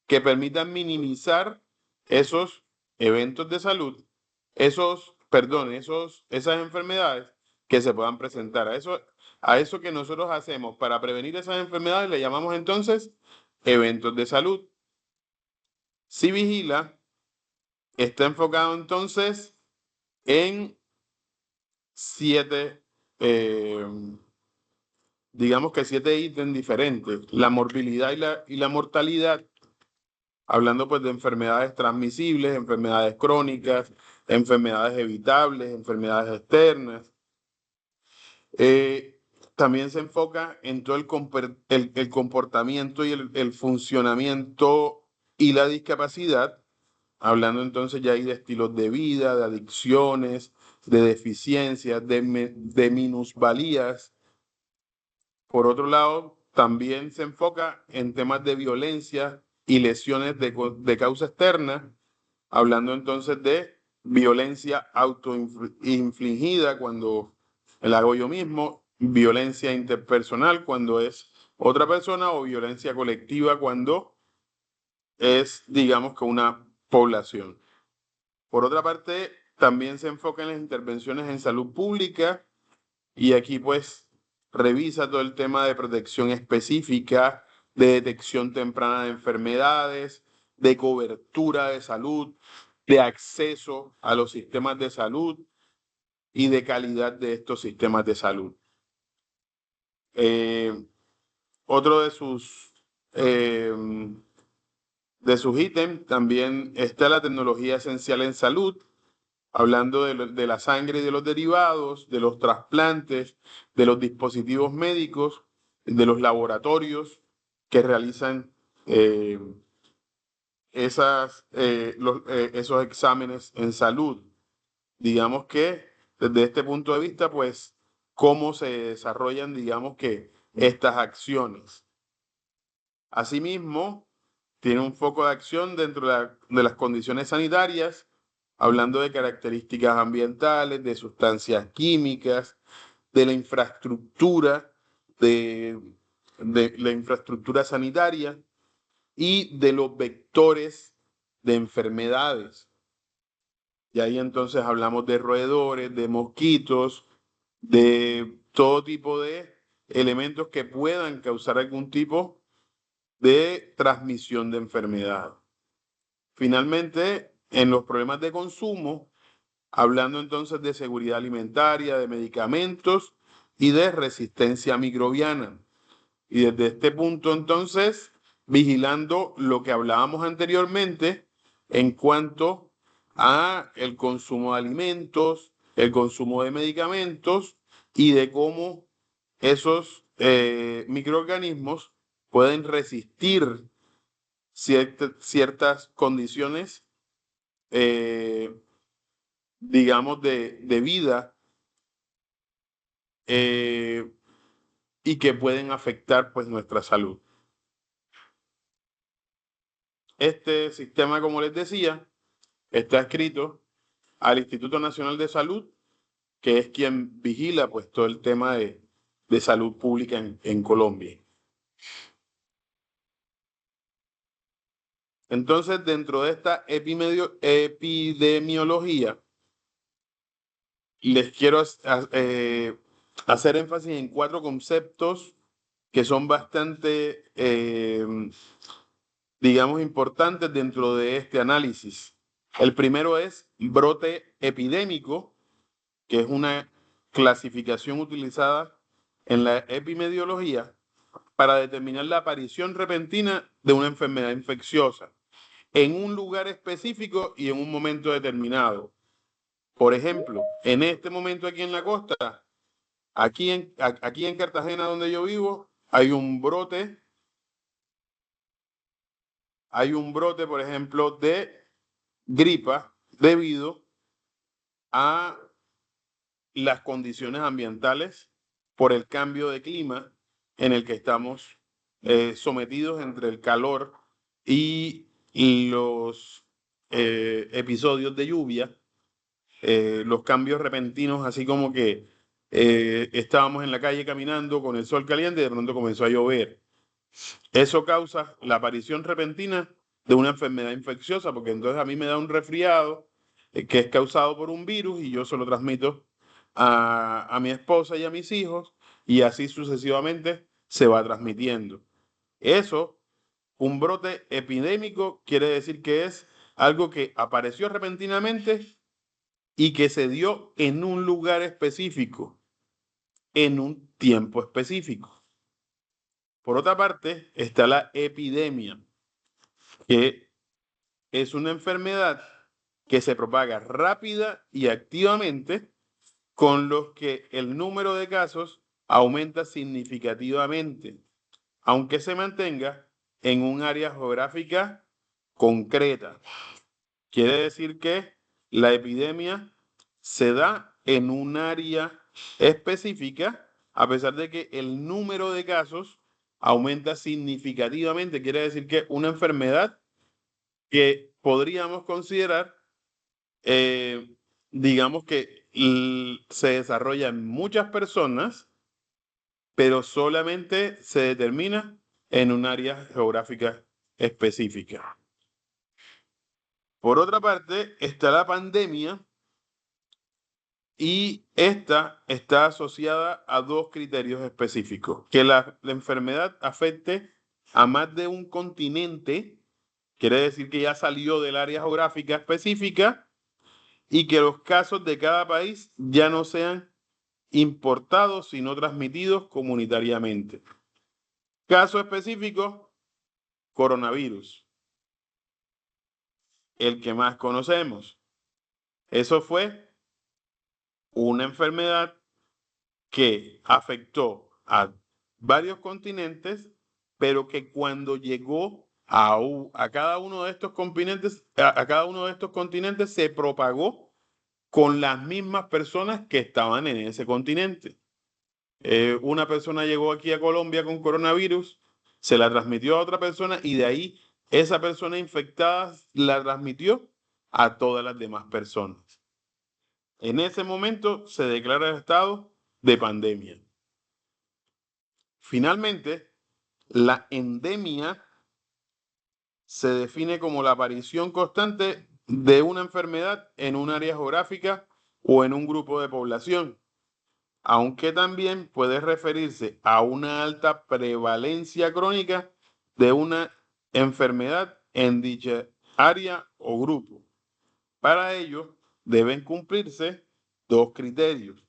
Speaker 1: que permitan minimizar esos eventos de salud, esas enfermedades que se puedan presentar. A eso que nosotros hacemos para prevenir esas enfermedades le llamamos entonces eventos de salud. Si vigila, está enfocado entonces en 7, digamos que 7 ítems diferentes. La morbilidad y la mortalidad, hablando pues de enfermedades transmisibles, enfermedades crónicas, enfermedades evitables, enfermedades externas. También se enfoca en todo el comportamiento y el funcionamiento y la discapacidad, hablando entonces ya ahí de estilos de vida, de adicciones, de deficiencias, de minusvalías. Por otro lado, también se enfoca en temas de violencia y lesiones de causa externa, hablando entonces de violencia autoinfligida cuando la hago yo mismo, violencia interpersonal cuando es otra persona o violencia colectiva cuando es, digamos que una población. Por otra parte, también se enfoca en las intervenciones en salud pública y aquí pues revisa todo el tema de protección específica, de detección temprana de enfermedades, de cobertura de salud, de acceso a los sistemas de salud y de calidad de estos sistemas de salud. Otro de sus de sus ítems también está la tecnología esencial en salud, hablando de la sangre y de los derivados, de los trasplantes, de los dispositivos médicos, de los laboratorios que realizan eh, esos exámenes en salud. Digamos que desde este punto de vista, pues, cómo se desarrollan, digamos que, estas acciones. Asimismo, tiene un foco de acción dentro de las condiciones sanitarias, hablando de características ambientales, de sustancias químicas, de la infraestructura, de, de la infraestructura sanitaria y de los vectores de enfermedades. Y ahí entonces hablamos de roedores, de mosquitos, de todo tipo de elementos que puedan causar algún tipo de transmisión de enfermedad. Finalmente, en los problemas de consumo, hablando entonces de seguridad alimentaria, de medicamentos y de resistencia microbiana. Y desde este punto entonces, vigilando lo que hablábamos anteriormente en cuanto a el consumo de alimentos, el consumo de medicamentos y de cómo esos microorganismos pueden resistir ciertas condiciones, eh, digamos, de vida eh, y que pueden afectar pues nuestra salud. Este sistema, como les decía, está escrito al Instituto Nacional de Salud, que es quien vigila pues todo el tema de salud pública en Colombia. Entonces, dentro de esta epidemiología, les quiero hacer énfasis en 4 conceptos que son bastante, digamos, importantes dentro de este análisis. El primero es brote epidémico, que es una clasificación utilizada en la epidemiología para determinar la aparición repentina de una enfermedad infecciosa en un lugar específico y en un momento determinado. Por ejemplo, en este momento aquí en la costa, aquí en Cartagena, donde yo vivo, hay un brote, por ejemplo, de gripa debido a las condiciones ambientales por el cambio de clima en el que estamos sometidos entre el calor y los episodios de lluvia, los cambios repentinos, así como que estábamos en la calle caminando con el sol caliente y de pronto comenzó a llover. Eso causa la aparición repentina de una enfermedad infecciosa, porque entonces a mí me da un resfriado que es causado por un virus y yo se lo transmito a mi esposa y a mis hijos y así sucesivamente se va transmitiendo. Eso, un brote epidémico, quiere decir que es algo que apareció repentinamente y que se dio en un lugar específico, en un tiempo específico. Por otra parte, está la epidemia, que es una enfermedad que se propaga rápida y activamente, con los que el número de casos aumenta significativamente, aunque se mantenga en un área geográfica concreta. Quiere decir que la epidemia se da en un área específica, a pesar de que el número de casos aumenta significativamente. Quiere decir que una enfermedad que podríamos considerar, eh, digamos que se desarrolla en muchas personas, pero solamente se determina en un área geográfica específica. Por otra parte, está la pandemia y esta está asociada a 2 criterios específicos: que la enfermedad afecte a más de un continente, quiere decir que ya salió del área geográfica específica, y que los casos de cada país ya no sean importados, sino transmitidos comunitariamente. Caso específico, coronavirus. el que más conocemos. Eso fue una enfermedad que afectó a varios continentes, pero que cuando llegó a cada uno de estos continentes, a cada uno de estos continentes se propagó con las mismas personas que estaban en ese continente. Una persona llegó aquí a Colombia con coronavirus, se la transmitió a otra persona y de ahí esa persona infectada la transmitió a todas las demás personas. En ese momento se declara el estado de pandemia. Finalmente, la endemia se define como la aparición constante de una enfermedad en un área geográfica o en un grupo de población, aunque también puede referirse a una alta prevalencia crónica de una enfermedad en dicha área o grupo. Para ello, deben cumplirse dos criterios: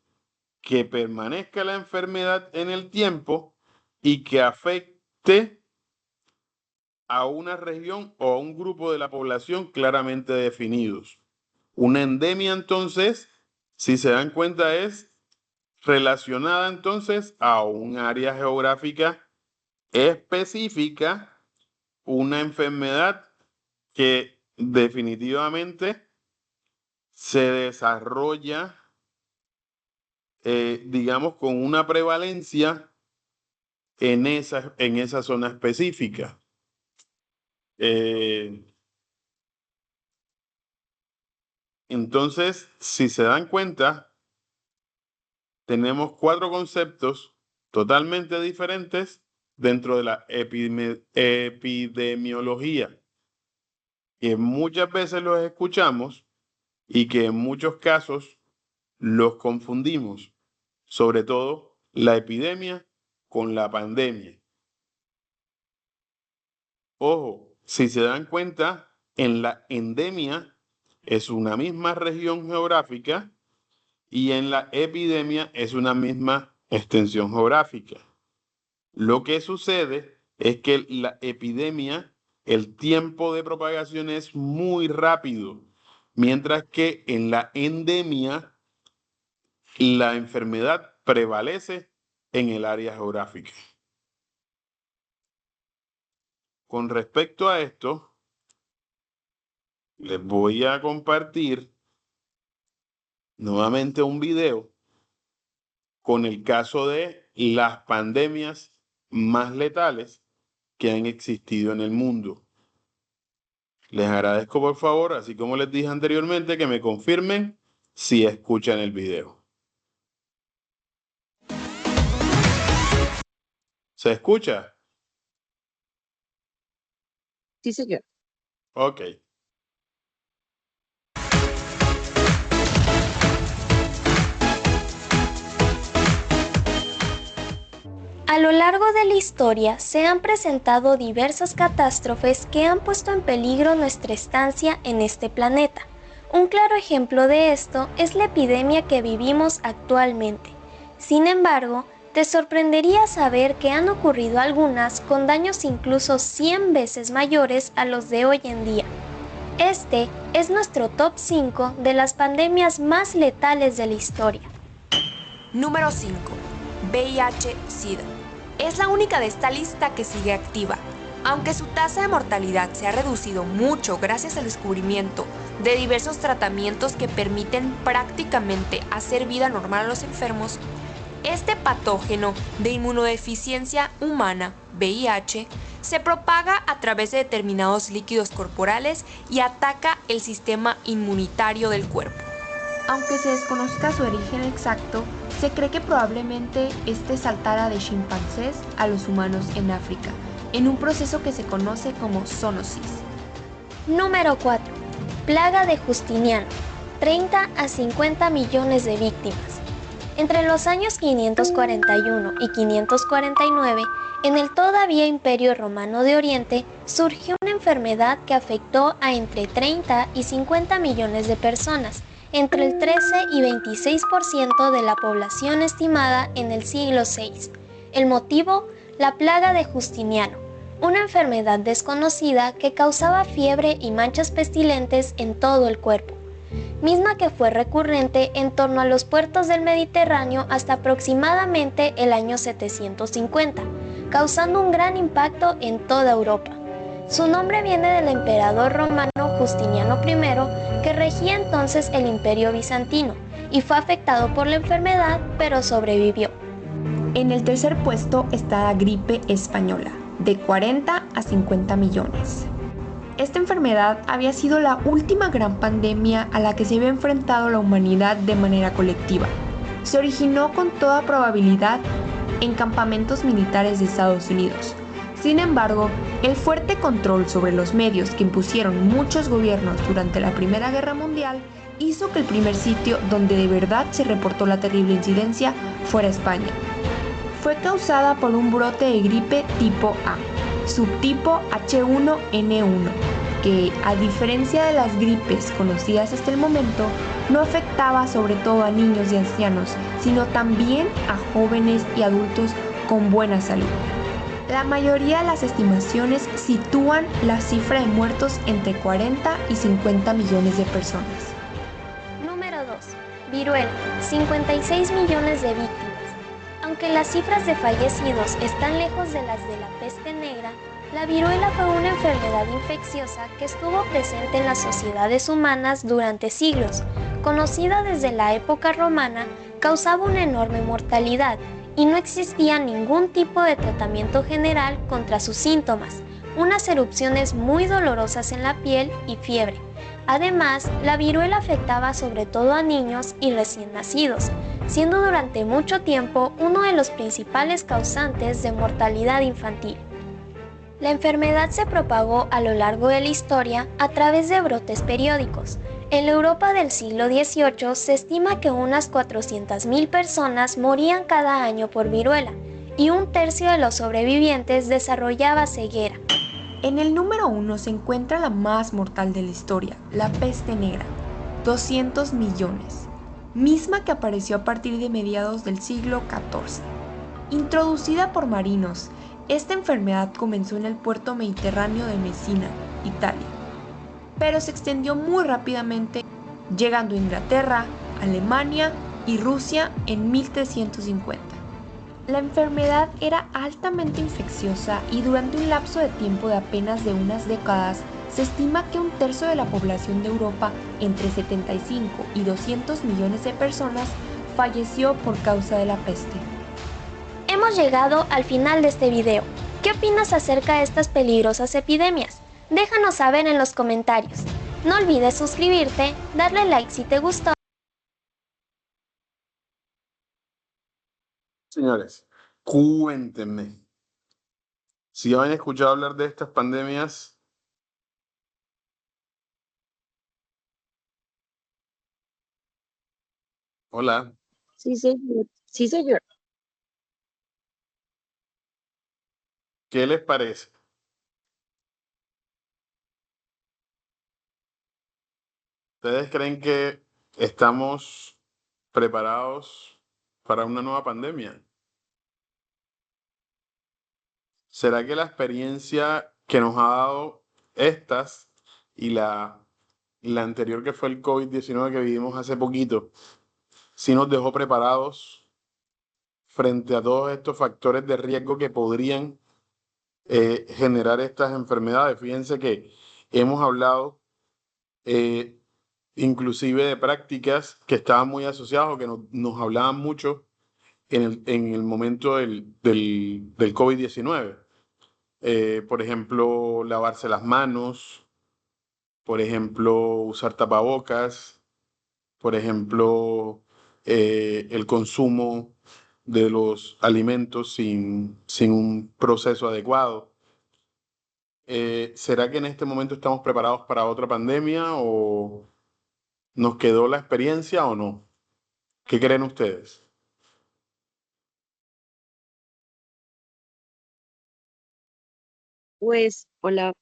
Speaker 1: que permanezca la enfermedad en el tiempo y que afecte a una región o a un grupo de la población claramente definidos. Una endemia, entonces, si se dan cuenta, es relacionada entonces a un área geográfica específica, una enfermedad que definitivamente se desarrolla, digamos, con una prevalencia en esa zona específica. Entonces, si se dan cuenta, tenemos 4 conceptos totalmente diferentes dentro de la epidemiología, que muchas veces los escuchamos y que en muchos casos los confundimos, sobre todo la epidemia con la pandemia. Ojo, si se dan cuenta, en la endemia es una misma región geográfica y en la epidemia es una misma extensión geográfica. Lo que sucede es que la epidemia, el tiempo de propagación es muy rápido, mientras que en la endemia la enfermedad prevalece en el área geográfica. Con respecto a esto, les voy a compartir nuevamente un video con el caso de las pandemias más letales que han existido en el mundo. Les agradezco, por favor, así como les dije anteriormente, que me confirmen si escuchan el video. ¿Se escucha?
Speaker 3: Sí, señor.
Speaker 1: Ok.
Speaker 4: A lo largo de la historia se han presentado diversas catástrofes que han puesto en peligro nuestra estancia en este planeta. Un claro ejemplo de esto es la epidemia que vivimos actualmente. Sin embargo, te sorprendería saber que han ocurrido algunas con daños incluso 100 veces mayores a los de hoy en día. Este es nuestro top 5 de las pandemias más letales de la historia.
Speaker 5: Número 5. VIH-Sida. Es la única de esta lista que sigue activa. Aunque su tasa de mortalidad se ha reducido mucho gracias al descubrimiento de diversos tratamientos que permiten prácticamente hacer vida normal a los enfermos, este patógeno de inmunodeficiencia humana, VIH, se propaga a través de determinados líquidos corporales y ataca el sistema inmunitario del cuerpo.
Speaker 6: Aunque se desconozca su origen exacto, se cree que probablemente este saltara de chimpancés a los humanos en África, en un proceso que se conoce como zoonosis.
Speaker 4: Número 4. Plaga de Justiniano. 30 a 50 millones de víctimas. Entre los años 541 y 549, en el todavía Imperio Romano de Oriente, surgió una enfermedad que afectó a entre 30 y 50 millones de personas, entre el 13 y 26% de la población estimada en el siglo VI. El motivo, la plaga de Justiniano, una enfermedad desconocida que causaba fiebre y manchas pestilentes en todo el cuerpo, misma que fue recurrente en torno a los puertos del Mediterráneo hasta aproximadamente el año 750, causando un gran impacto en toda Europa. Su nombre viene del emperador romano Justiniano I, que regía entonces el Imperio Bizantino, y fue afectado por la enfermedad, pero sobrevivió.
Speaker 6: En el tercer puesto está la gripe española, de 40 a 50 millones. Esta enfermedad había sido la última gran pandemia a la que se había enfrentado la humanidad de manera colectiva. Se originó con toda probabilidad en campamentos militares de Estados Unidos. Sin embargo, el fuerte control sobre los medios que impusieron muchos gobiernos durante la Primera Guerra Mundial hizo que el primer sitio donde de verdad se reportó la terrible incidencia fuera España. Fue causada por un brote de gripe tipo A, subtipo H1N1, que, a diferencia de las gripes conocidas hasta el momento, no afectaba sobre todo a niños y ancianos, sino también a jóvenes y adultos con buena salud. La mayoría de las estimaciones sitúan la cifra de muertos entre 40 y 50 millones de personas.
Speaker 4: Número 2. Viruela, 56 millones de víctimas. Aunque las cifras de fallecidos están lejos de las de la peste negra, la viruela fue una enfermedad infecciosa que estuvo presente en las sociedades humanas durante siglos. Conocida desde la época romana, causaba una enorme mortalidad y no existía ningún tipo de tratamiento general contra sus síntomas, unas erupciones muy dolorosas en la piel y fiebre. Además, la viruela afectaba sobre todo a niños y recién nacidos, siendo durante mucho tiempo uno de los principales causantes de mortalidad infantil. La enfermedad se propagó a lo largo de la historia a través de brotes periódicos. En la Europa del siglo XVIII se estima que unas 400.000 personas morían cada año por viruela y un tercio de los sobrevivientes desarrollaba ceguera.
Speaker 6: En el número 1 se encuentra la más mortal de la historia, la peste negra, 200 millones, misma que apareció a partir de mediados del siglo XIV. Introducida por marinos, esta enfermedad comenzó en el puerto mediterráneo de Messina, Italia, pero se extendió muy rápidamente, llegando a Inglaterra, Alemania y Rusia en 1350. La enfermedad era altamente infecciosa y durante un lapso de tiempo de apenas de unas décadas, se estima que un tercio de la población de Europa, entre 75 y 200 millones de personas, falleció por causa de la peste.
Speaker 4: Hemos llegado al final de este video. ¿Qué opinas acerca de estas peligrosas epidemias? Déjanos saber en los comentarios. No olvides suscribirte, darle like si te gustó.
Speaker 1: Señores, cuéntenme. Si han escuchado hablar de estas pandemias, hola,
Speaker 3: Sí, señor. Sí, señor.
Speaker 1: ¿qué les parece? ¿Ustedes creen que estamos preparados para una nueva pandemia? ¿Será que la experiencia que nos ha dado estas y la anterior que fue el COVID-19 que vivimos hace poquito, sí nos dejó preparados frente a todos estos factores de riesgo que podrían generar estas enfermedades? Fíjense que hemos hablado eh, inclusive de prácticas que estaban muy asociadas o que nos hablaban mucho en el momento del COVID-19. Por ejemplo, lavarse las manos, por ejemplo, usar tapabocas, por ejemplo, el consumo de los alimentos sin un proceso adecuado. ¿Será que en este momento estamos preparados para otra pandemia o nos quedó la experiencia o no? ¿Qué creen ustedes?
Speaker 3: Pues, hola.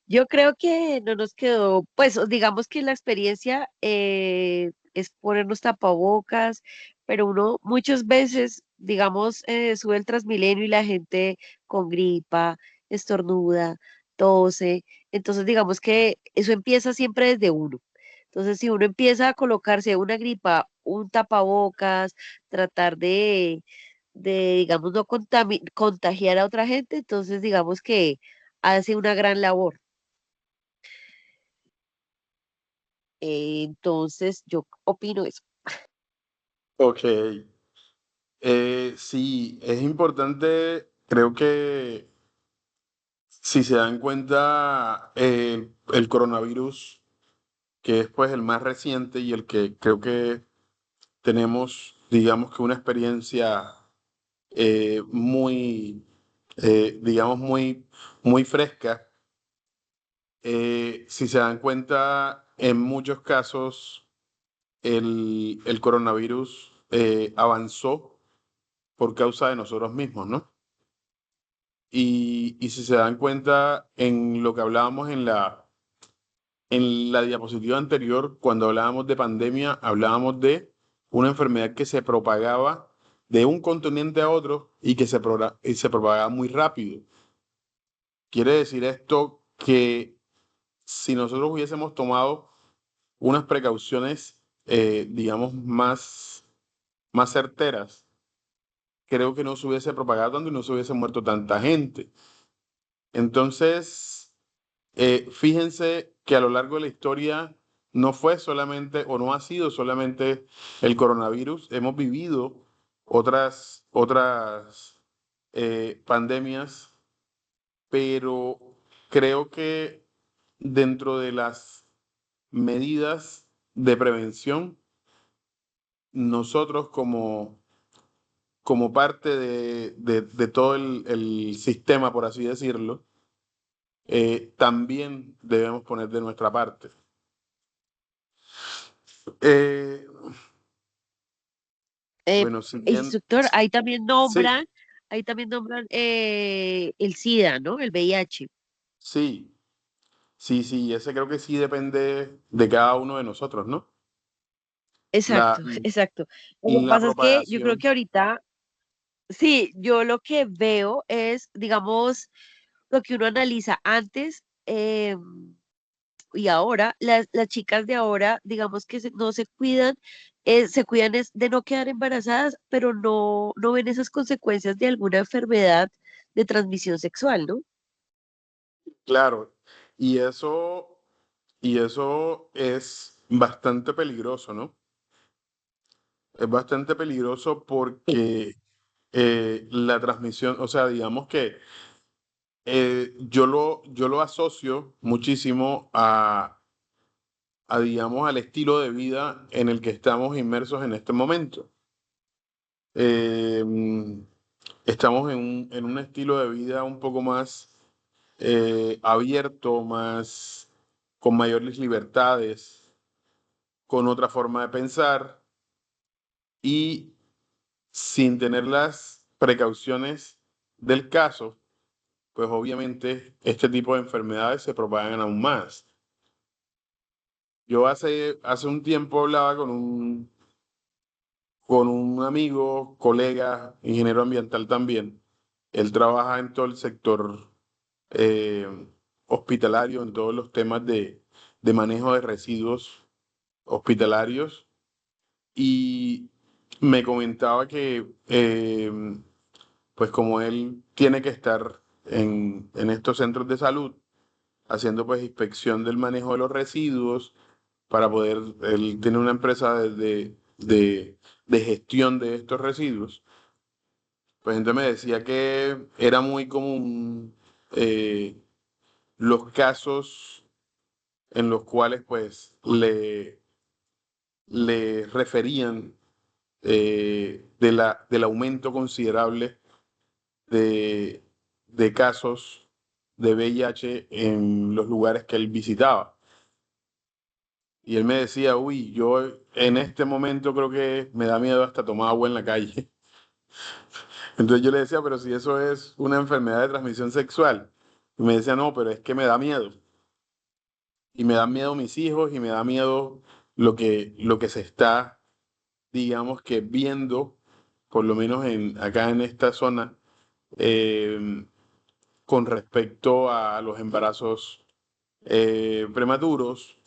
Speaker 3: Yo creo que no nos quedó, pues digamos que la experiencia es ponernos tapabocas, pero uno muchas veces, digamos, sube el Transmilenio y la gente con gripa, estornuda, tose. Entonces, digamos que eso empieza siempre desde uno. Entonces, si uno empieza a colocarse una gripa, un tapabocas, tratar digamos, no contagiar a otra gente, entonces digamos que hace una gran labor. Entonces, yo opino eso.
Speaker 1: Ok. Sí, es importante, creo que si se dan cuenta, el coronavirus, que es pues el más reciente y el que creo que tenemos, digamos que una experiencia muy, digamos, muy fresca. Si se dan cuenta, en muchos casos el coronavirus avanzó por causa de nosotros mismos, ¿no? Y si se dan cuenta en lo que hablábamos en la diapositiva anterior, cuando hablábamos de pandemia, hablábamos de una enfermedad que se propagaba de un continente a otro y que y se propagaba muy rápido. Quiere decir esto que si nosotros hubiésemos tomado unas precauciones, digamos, más certeras, creo que no se hubiese propagado tanto y no se hubiese muerto tanta gente. Entonces, fíjense que a lo largo de la historia no fue solamente o no ha sido solamente el coronavirus, hemos vivido otras pandemias, pero creo que dentro de las medidas de prevención, nosotros como parte de todo el sistema, por así decirlo, también debemos poner de nuestra parte. Eh,
Speaker 3: Eh,
Speaker 1: bueno, si bien,
Speaker 3: Instructor,
Speaker 1: sí,
Speaker 3: ahí también nombran el SIDA, ¿no? El VIH.
Speaker 1: sí, sí, ese creo que sí depende de cada uno de nosotros, ¿no? La,
Speaker 3: Exacto, exacto. Lo que
Speaker 1: la
Speaker 3: pasa es que yo creo
Speaker 1: propagación,
Speaker 3: que ahorita, sí, yo lo que veo es, digamos, lo que uno analiza antes y ahora, las chicas de ahora, digamos que no se cuidan, se cuidan es de no quedar embarazadas, pero no ven esas consecuencias de alguna enfermedad de transmisión sexual, ¿no?
Speaker 1: claro, y eso es bastante peligroso, ¿no? Es bastante peligroso
Speaker 3: Sí.
Speaker 1: porque la transmisión, o sea, digamos que yo lo asocio muchísimo digamos, al estilo de vida en el que estamos inmersos en este momento. Eh, Estamos en un estilo de vida un poco más abierto, más con mayores libertades, con otra forma de pensar y sin tener las precauciones del caso, pues obviamente este tipo de enfermedades se propagan aún más. Yo hace un tiempo hablaba con un amigo, colega, ingeniero ambiental también. Él trabaja en todo el sector eh, hospitalario, en todos los temas de manejo de residuos hospitalarios y me comentaba que, pues como él tiene que estar en estos centros de salud, haciendo pues inspección del manejo de los residuos para poder, él tiene una empresa de gestión de estos residuos, pues entonces me decía que era muy común eh, los casos en los cuales pues le referían del aumento considerable de, de casos de VIH en los lugares que él visitaba. Y él me decía, uy, yo en este momento creo que me da miedo hasta tomar agua en la calle. Entonces yo le decía, pero si eso es una enfermedad de transmisión sexual. Y me decía, no, pero es que me da miedo. Y me da miedo mis hijos y me da miedo lo que se está, digamos que viendo, por lo menos acá en esta zona, eh, con respecto a los embarazos prematuros,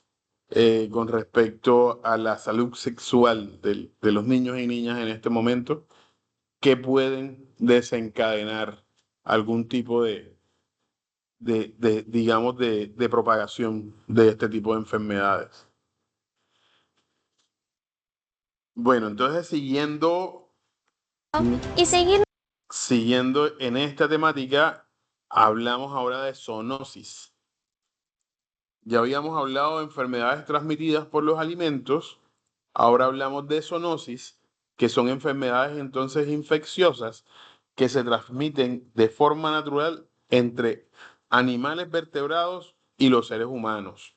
Speaker 1: con respecto a la salud sexual de los niños y niñas en este momento, que pueden desencadenar algún tipo digamos, de propagación de este tipo de enfermedades. Bueno, entonces
Speaker 4: Y seguir
Speaker 1: siguiendo en esta temática, hablamos ahora de zoonosis. Ya habíamos hablado de enfermedades transmitidas por los alimentos, ahora hablamos de zoonosis, que son enfermedades entonces infecciosas que se transmiten de forma natural entre animales vertebrados y los seres humanos.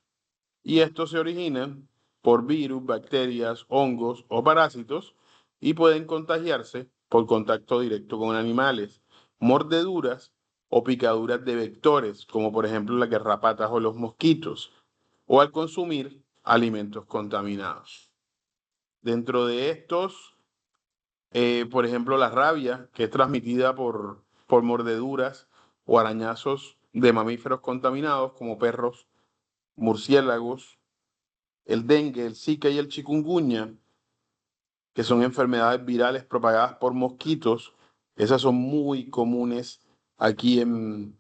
Speaker 1: Y estos se originan por virus, bacterias, hongos o parásitos y pueden contagiarse por contacto directo con animales, mordeduras o picaduras de vectores, como por ejemplo las garrapatas o los mosquitos, o al consumir alimentos contaminados. Dentro de estos, por ejemplo, la rabia, que es transmitida por mordeduras o arañazos de mamíferos contaminados como perros, murciélagos, el dengue, el zika y el chikungunya, que son enfermedades virales propagadas por mosquitos. Esas son muy comunes aquí en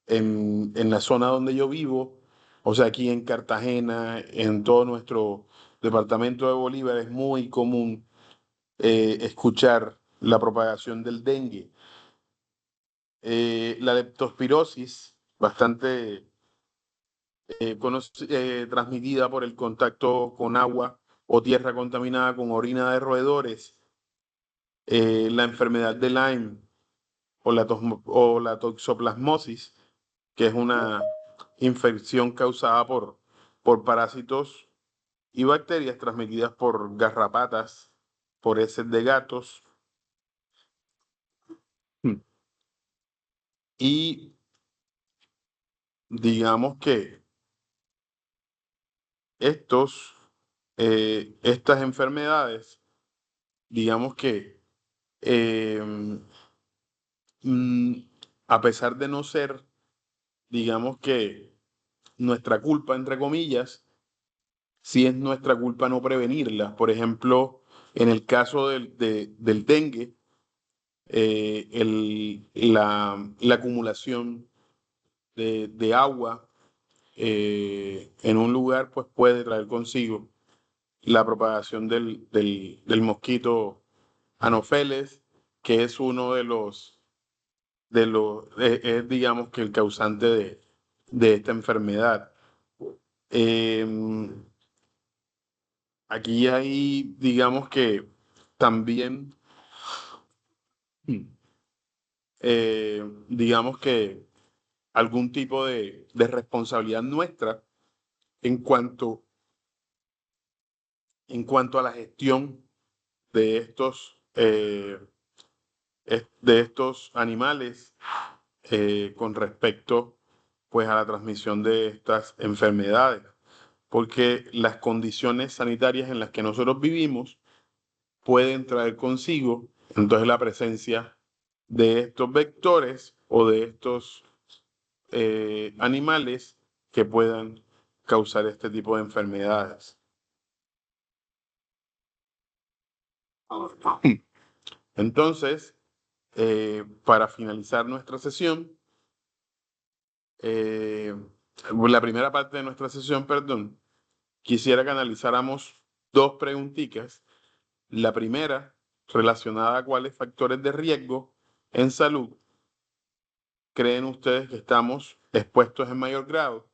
Speaker 1: la zona donde yo vivo, o sea, aquí en Cartagena, en todo nuestro departamento de Bolívar, es muy común escuchar la propagación del dengue. La leptospirosis, bastante transmitida por el contacto con agua o tierra contaminada con orina de roedores. La enfermedad de Lyme o la toxoplasmosis, que es una infección causada por parásitos y bacterias transmitidas por garrapatas, por heces de gatos. Y digamos que estas enfermedades, digamos que eh, mm, a pesar de no ser, digamos que nuestra culpa, entre comillas, sí es nuestra culpa no prevenirlas. Por ejemplo, en el caso del dengue, la acumulación de agua en un lugar pues puede traer consigo la propagación del mosquito Anopheles, que es uno es, digamos que el causante de esta enfermedad. Eh, Aquí hay, digamos que también, digamos que algún tipo de responsabilidad nuestra en cuanto, en cuanto a la gestión de de estos animales con respecto pues a la transmisión de estas enfermedades, porque las condiciones sanitarias en las que nosotros vivimos pueden traer consigo entonces la presencia de estos vectores o de estos animales que puedan causar este tipo de enfermedades. Entonces, para finalizar nuestra sesión, eh, la primera parte de nuestra sesión, perdón, quisiera que analizáramos dos preguntitas. La primera, relacionada a cuáles factores de riesgo en salud creen ustedes que estamos expuestos en mayor grado.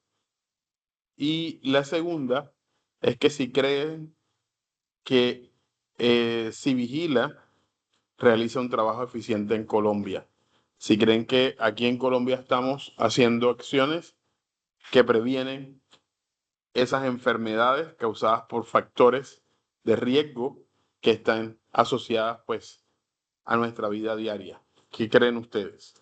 Speaker 1: Y la segunda es que si creen que si Vigila realiza un trabajo eficiente en Colombia. Si creen que aquí en Colombia estamos haciendo acciones que previenen esas enfermedades causadas por factores de riesgo que están asociadas pues a nuestra vida diaria. ¿Qué creen ustedes?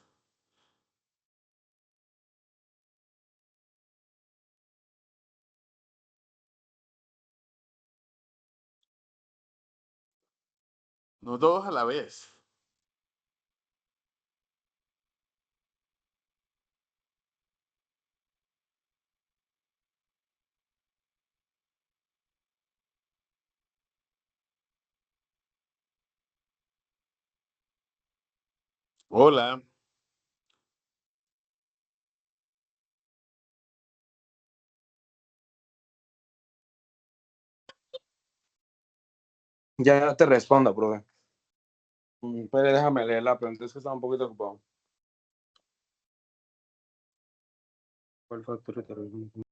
Speaker 1: No todos a la vez. Hola.
Speaker 7: Ya te respondo, profe. Pero déjame leer la pregunta, es que estaba un poquito ocupado. ¿Cuál factor de terrorismo?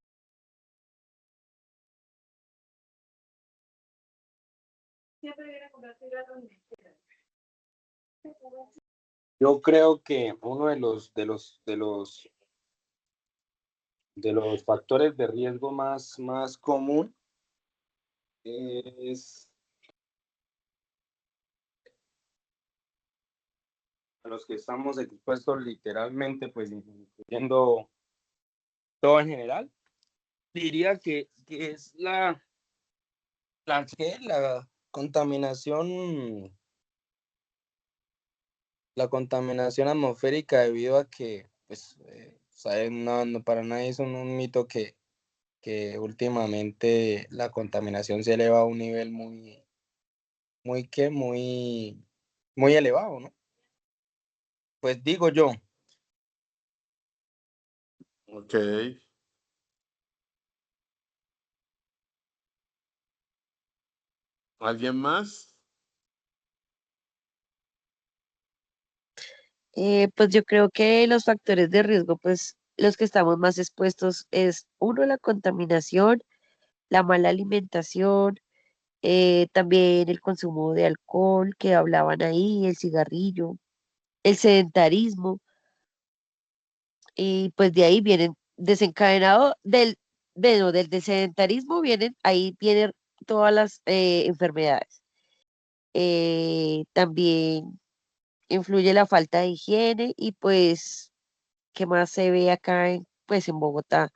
Speaker 7: Yo creo que uno de los factores de riesgo más común es a los que estamos expuestos literalmente, pues incluyendo todo en general. Diría que es la contaminación, la contaminación atmosférica debido a que, pues, saben, no, para nadie es un mito que últimamente la contaminación se eleva a un nivel muy elevado, ¿no? Pues digo yo,
Speaker 1: Ok. ¿Alguien más?
Speaker 3: Pues yo creo que los factores de riesgo, pues los que estamos más expuestos es uno, la contaminación, la mala alimentación, también el consumo de alcohol que hablaban ahí, el cigarrillo, el sedentarismo, y pues de ahí vienen desencadenado del sedentarismo ahí vienen todas las enfermedades. También influye la falta de higiene y pues, ¿qué más se ve acá pues en Bogotá?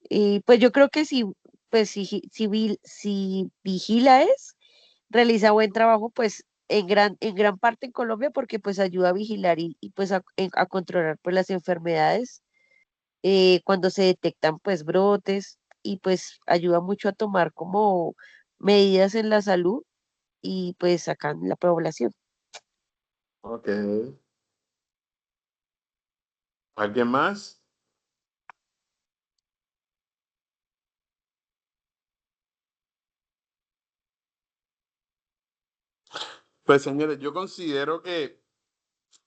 Speaker 3: Y pues yo creo que si, pues si vigila realiza buen trabajo, pues en gran parte en Colombia, porque pues ayuda a vigilar y, pues a controlar pues las enfermedades cuando se detectan pues brotes y pues ayuda mucho a tomar como medidas en la salud y pues acá en la población.
Speaker 1: Ok. ¿Alguien más? Pues señores, yo considero que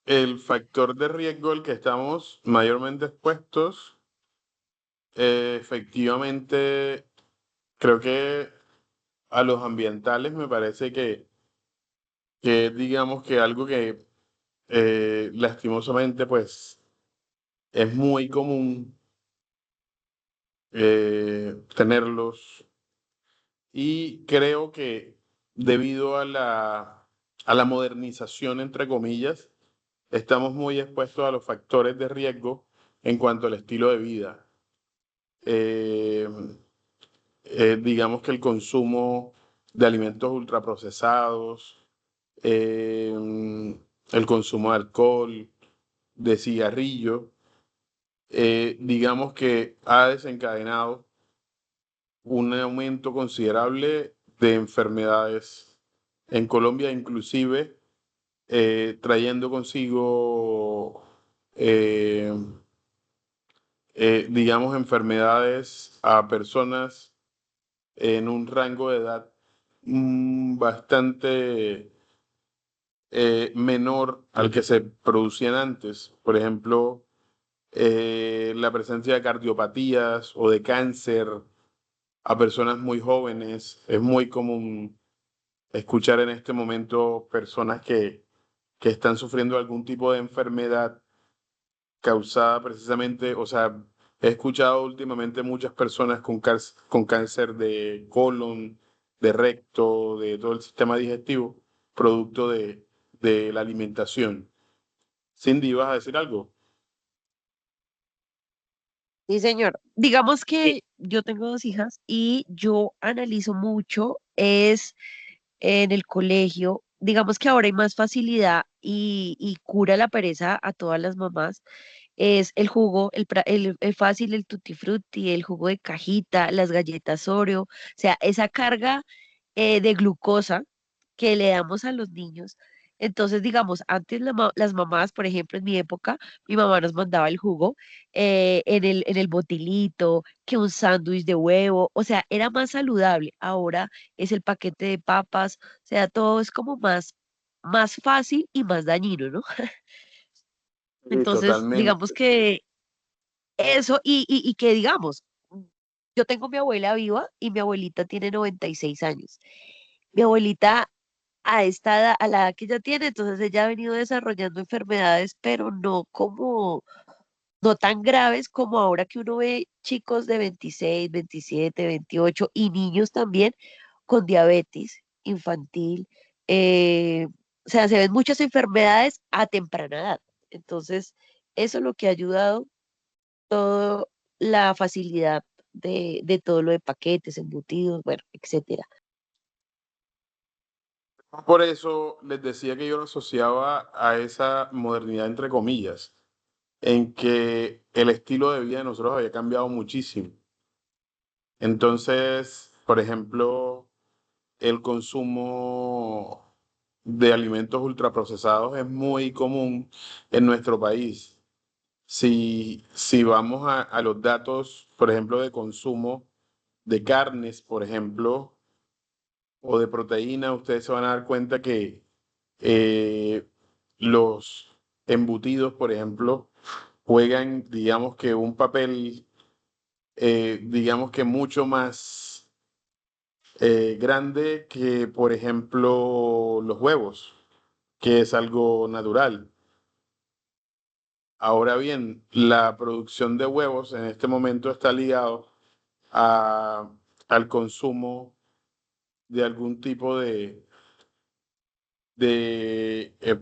Speaker 1: el factor de riesgo al que estamos mayormente expuestos, efectivamente, creo que a los ambientales me parece que digamos que algo que lastimosamente pues es muy común tenerlos y creo que debido a la modernización, entre comillas, estamos muy expuestos a los factores de riesgo en cuanto al estilo de vida. Eh, digamos que el consumo de alimentos ultraprocesados, eh, el consumo de alcohol, de cigarrillo, digamos que ha desencadenado un aumento considerable de enfermedades en Colombia, inclusive trayendo consigo, eh, digamos, enfermedades a personas en un rango de edad bastante menor al que se producían antes. Por ejemplo, la presencia de cardiopatías o de cáncer a personas muy jóvenes. Es muy común escuchar en este momento personas que están sufriendo algún tipo de enfermedad causada precisamente, o sea, he escuchado últimamente muchas personas con cáncer de colon, de recto, de todo el sistema digestivo, producto de la alimentación. Cindy, ¿vas a decir algo?
Speaker 3: Sí, señor. Digamos que yo tengo dos hijas y yo analizo mucho es en el colegio. Digamos que ahora hay más facilidad y cura la pereza a todas las mamás. Es el jugo, el fácil, el tutti frutti, el jugo de cajita, las galletas Oreo. O sea, esa carga de glucosa que le damos a los niños Entonces, digamos, antes las mamás, por ejemplo, en mi época, mi mamá nos mandaba el jugo en el botilito, que un sándwich de huevo, o sea, era más saludable. Ahora es el paquete de papas, o sea, todo es como más fácil y más dañino, ¿no?
Speaker 1: Sí,
Speaker 3: Entonces, digamos
Speaker 1: totalmente.
Speaker 3: que eso, y que digamos, yo tengo mi abuela viva y mi abuelita tiene 96 años. Mi abuelita a esta edad, a la edad que ella tiene, entonces ella ha venido desarrollando enfermedades, pero no tan graves como ahora que uno ve chicos de 26, 27, 28 y niños también con diabetes infantil. eh, o sea, se ven muchas enfermedades a temprana edad. Entonces, eso es lo que ha ayudado todo la facilidad de todo lo de paquetes, embutidos, bueno, etcétera.
Speaker 1: Por eso les decía que yo lo asociaba a esa modernidad, entre comillas, en que el estilo de vida de nosotros había cambiado muchísimo. Entonces, por ejemplo, el consumo de alimentos ultraprocesados es muy común en nuestro país. Si vamos a los datos, por ejemplo, de consumo de carnes, por ejemplo, o de proteína, ustedes se van a dar cuenta que eh, los embutidos, por ejemplo, juegan, digamos que un papel, digamos que mucho más grande que, por ejemplo, los huevos, que es algo natural. Ahora bien, la producción de huevos en este momento está ligado a- al consumo de algún tipo de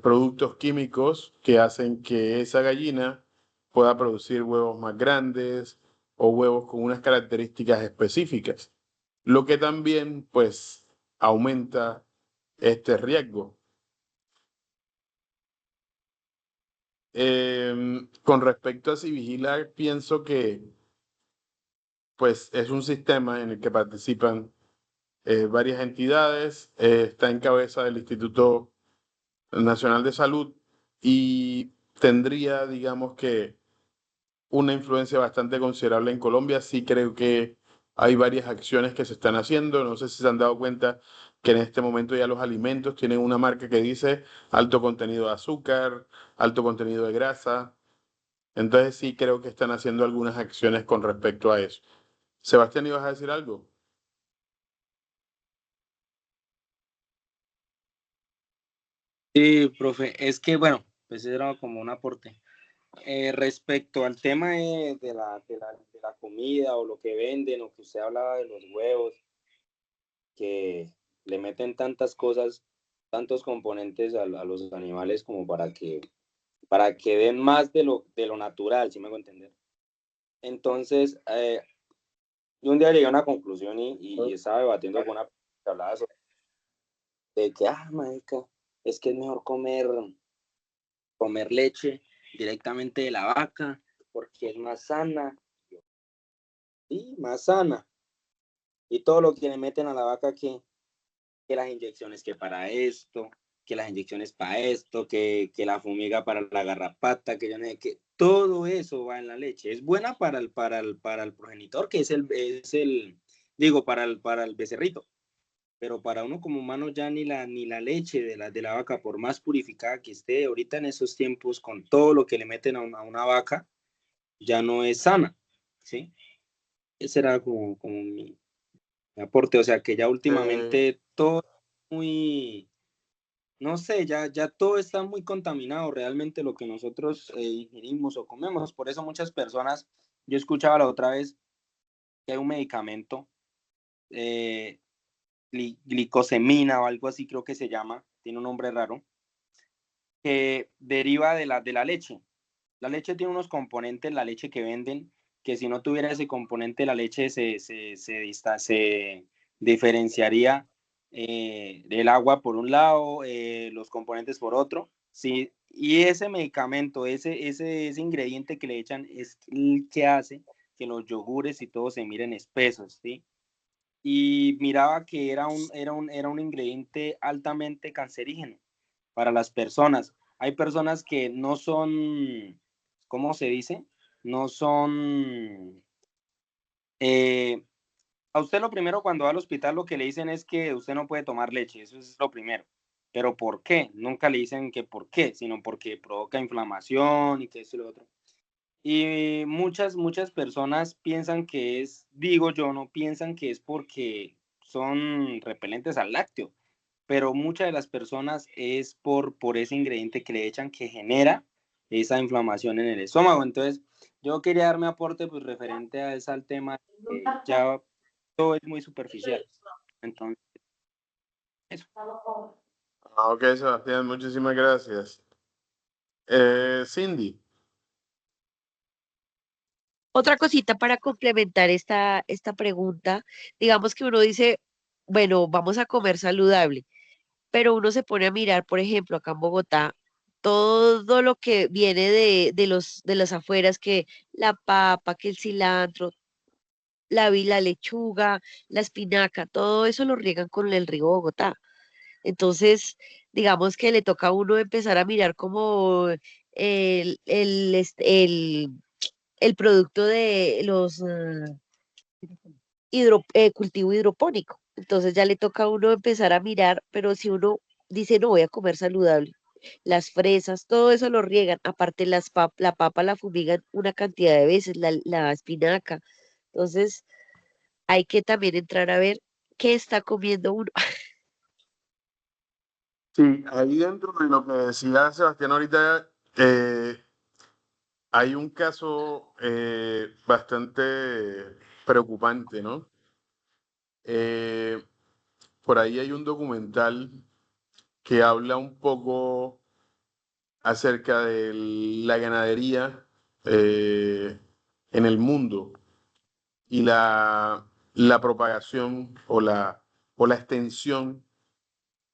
Speaker 1: productos químicos que hacen que esa gallina pueda producir huevos más grandes o huevos con unas características específicas, lo que también pues aumenta este riesgo. Con respecto a si vigilar, pienso que pues es un sistema en el que participan varias entidades, está en cabeza del Instituto Nacional de Salud y tendría, digamos que, una influencia bastante considerable en Colombia. Sí creo que hay varias acciones que se están haciendo. No sé si se han dado cuenta que en este momento ya los alimentos tienen una marca que dice alto contenido de azúcar, alto contenido de grasa. Entonces sí creo que están haciendo algunas acciones con respecto a eso. Sebastián, ¿ibas a decir algo?
Speaker 7: Sí, profe, es que bueno, pues era como un aporte. Respecto al tema de la comida o lo que venden o que usted hablaba de los huevos, que le meten tantas cosas, tantos componentes a los animales como para que den más de lo natural, ¿sí me hago entender? Entonces, yo un día llegué a una conclusión y estaba debatiendo con una persona que hablaba de que, marica, es que es mejor comer leche directamente de la vaca porque es más sana, sí, más sana. Y todo lo que le meten a la vaca que las inyecciones que para esto, que las inyecciones para esto, que la fumiga para la garrapata, que yo no sé qué, todo eso va en la leche. Es buena para el progenitor, que digo, para el becerrito, pero para uno como humano ya ni la leche de la vaca, por más purificada que esté, ahorita en esos tiempos, con todo lo que le meten a una vaca, ya no es sana, ¿sí? Ese era como mi aporte, o sea que ya
Speaker 1: Eh,
Speaker 7: últimamente todo muy, no sé, ya todo está muy contaminado realmente lo que nosotros ingerimos o comemos. Por eso muchas personas, yo escuchaba la otra vez que hay un medicamento, eh, glicosemina o algo así creo que se llama, tiene un nombre raro, que deriva de la leche. La leche tiene unos componentes, la leche que venden, que si no tuviera ese componente, la leche se diferenciaría del agua por un lado, los componentes por otro. Sí, y ese medicamento, ese ingrediente que le echan es el que hace que los yogures y todo se miren espesos, ¿sí? Y miraba que era un ingrediente altamente cancerígeno para las personas. Hay personas que no son, ¿cómo se dice? No son... a usted lo primero cuando va al hospital lo que le dicen es que usted no puede tomar leche, eso es lo primero. Pero ¿por qué? Nunca le dicen que por qué, sino porque provoca inflamación y que esto y lo otro. Y muchas personas piensan que es, digo yo, no piensan que es porque son repelentes al lácteo, pero muchas de las personas es por ese ingrediente que le echan que genera esa inflamación en el estómago. Entonces, yo quería darme aporte pues referente a ese al tema, ya todo es muy superficial. Entonces, eso.
Speaker 1: Ok, Sebastián, muchísimas gracias. Cindy.
Speaker 3: Otra cosita para complementar esta pregunta, digamos que uno dice, bueno, vamos a comer saludable, pero uno se pone a mirar, por ejemplo, acá en Bogotá, todo lo que viene de las afueras, que la papa, que el cilantro, la lechuga, la espinaca, todo eso lo riegan con el río Bogotá. Entonces, digamos que le toca a uno empezar a mirar como el producto de los cultivo hidropónico. Entonces ya le toca a uno empezar a mirar, pero si uno dice, no voy a comer saludable, las fresas, todo eso lo riegan, aparte la papa la fumigan una cantidad de veces, la espinaca. Entonces hay que también entrar a ver qué está comiendo uno.
Speaker 1: Sí, ahí dentro de lo que decía Sebastián ahorita, hay un caso bastante preocupante, ¿no? Eh, por ahí hay un documental que habla un poco acerca de la ganadería en el mundo y la propagación o la extensión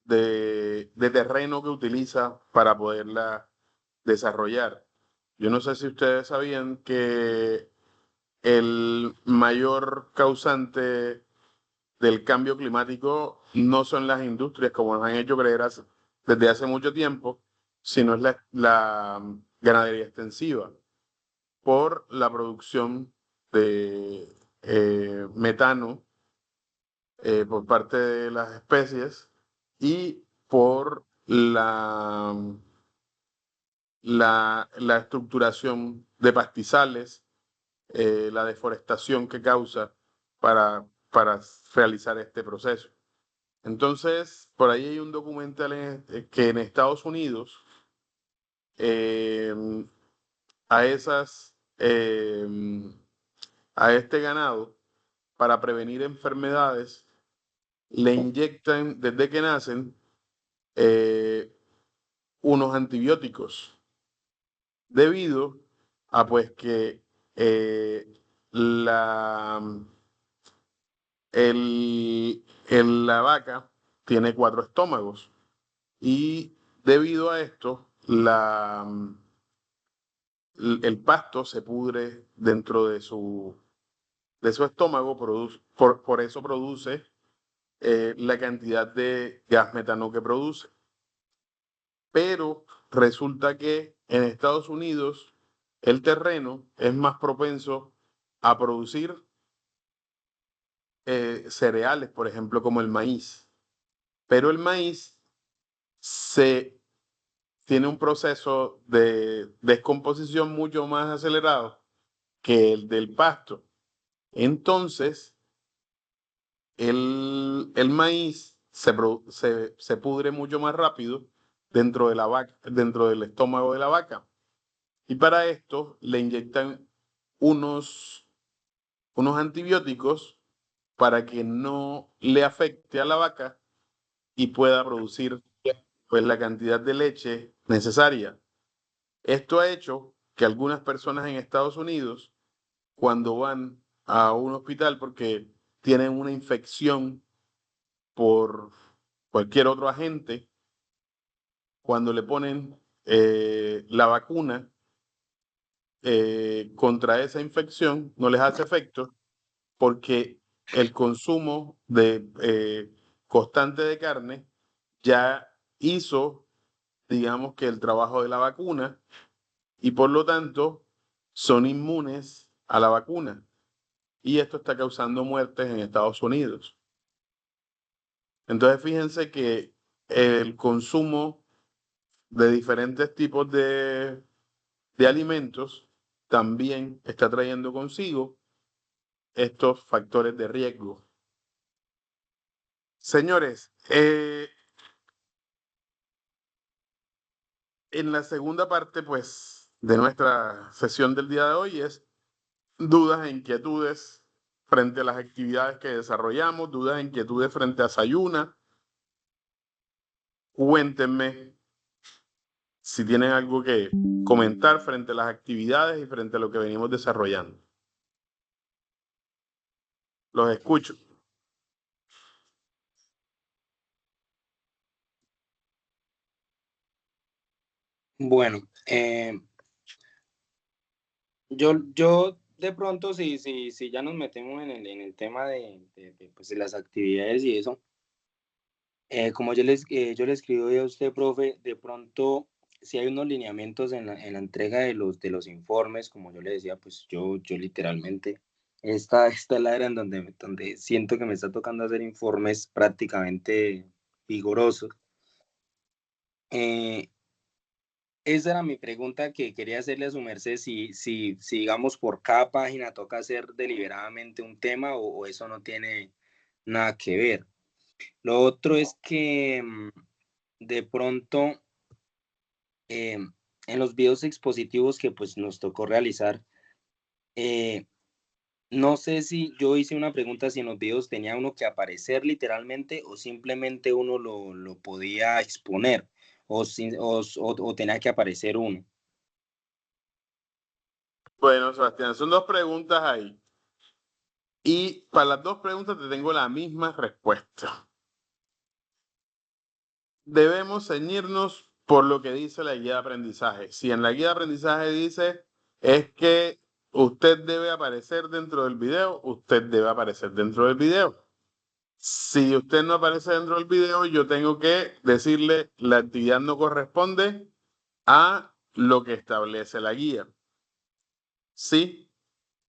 Speaker 1: de terreno que utiliza para poderla desarrollar. Yo no sé si ustedes sabían que el mayor causante del cambio climático no son las industrias, como nos han hecho creer desde hace mucho tiempo, sino es la ganadería extensiva, por la producción de metano por parte de las especies y por la estructuración de pastizales, la deforestación que causa para realizar este proceso. Entonces, por ahí hay un documental que en Estados Unidos eh, a a este ganado, para prevenir enfermedades, le inyectan desde que nacen eh, unos antibióticos, debido a pues que eh, la, la vaca tiene 4 estómagos y debido a esto el pasto se pudre dentro de su estómago, por eso produce la cantidad de gas metano que produce. Pero resulta que en Estados Unidos el terreno es más propenso a producir cereales, por ejemplo, como el maíz. Pero el maíz tiene un proceso de descomposición mucho más acelerado que el del pasto. Entonces, el maíz se pudre mucho más rápido dentro de la vaca, dentro del estómago de la vaca. Y para esto le inyectan unos antibióticos para que no le afecte a la vaca y pueda producir pues, la cantidad de leche necesaria. Esto ha hecho que algunas personas en Estados Unidos, cuando van a un hospital porque tienen una infección por cualquier otro agente, cuando le ponen la vacuna contra esa infección, no les hace efecto porque el consumo constante de carne ya hizo digamos que el trabajo de la vacuna y por lo tanto son inmunes a la vacuna. Y esto está causando muertes en Estados Unidos. Entonces, fíjense que el consumo de diferentes tipos de alimentos también está trayendo consigo estos factores de riesgo. Señores, en la segunda parte, pues, de nuestra sesión del día de hoy es dudas e inquietudes frente a las actividades que desarrollamos, dudas e inquietudes frente a Sayuna. Cuéntenme si tienen algo que comentar frente a las actividades y frente a lo que venimos desarrollando. Los escucho.
Speaker 7: Bueno, yo de pronto, si ya nos metemos en el tema pues, de las actividades y eso, como yo le escribo a usted, profe, de pronto, si hay unos lineamientos en la entrega de los informes, como yo le decía, pues yo literalmente, esta es la era en donde siento que me está tocando hacer informes prácticamente vigorosos. Esa era mi pregunta que quería hacerle a su merced, si digamos por cada página toca hacer deliberadamente un tema o eso no tiene nada que ver. Lo otro es que de pronto en los videos expositivos que pues nos tocó realizar, no sé si yo hice una pregunta si en los videos tenía uno que aparecer literalmente o simplemente uno lo podía exponer o tenía que aparecer uno.
Speaker 1: Bueno, Sebastián, son dos preguntas ahí. Y para las dos preguntas te tengo la misma respuesta. Debemos ceñirnos por lo que dice la guía de aprendizaje. Si en la guía de aprendizaje dice es que usted debe aparecer dentro del video, usted debe aparecer dentro del video. Si usted no aparece dentro del video, yo tengo que decirle la actividad no corresponde a lo que establece la guía. Sí,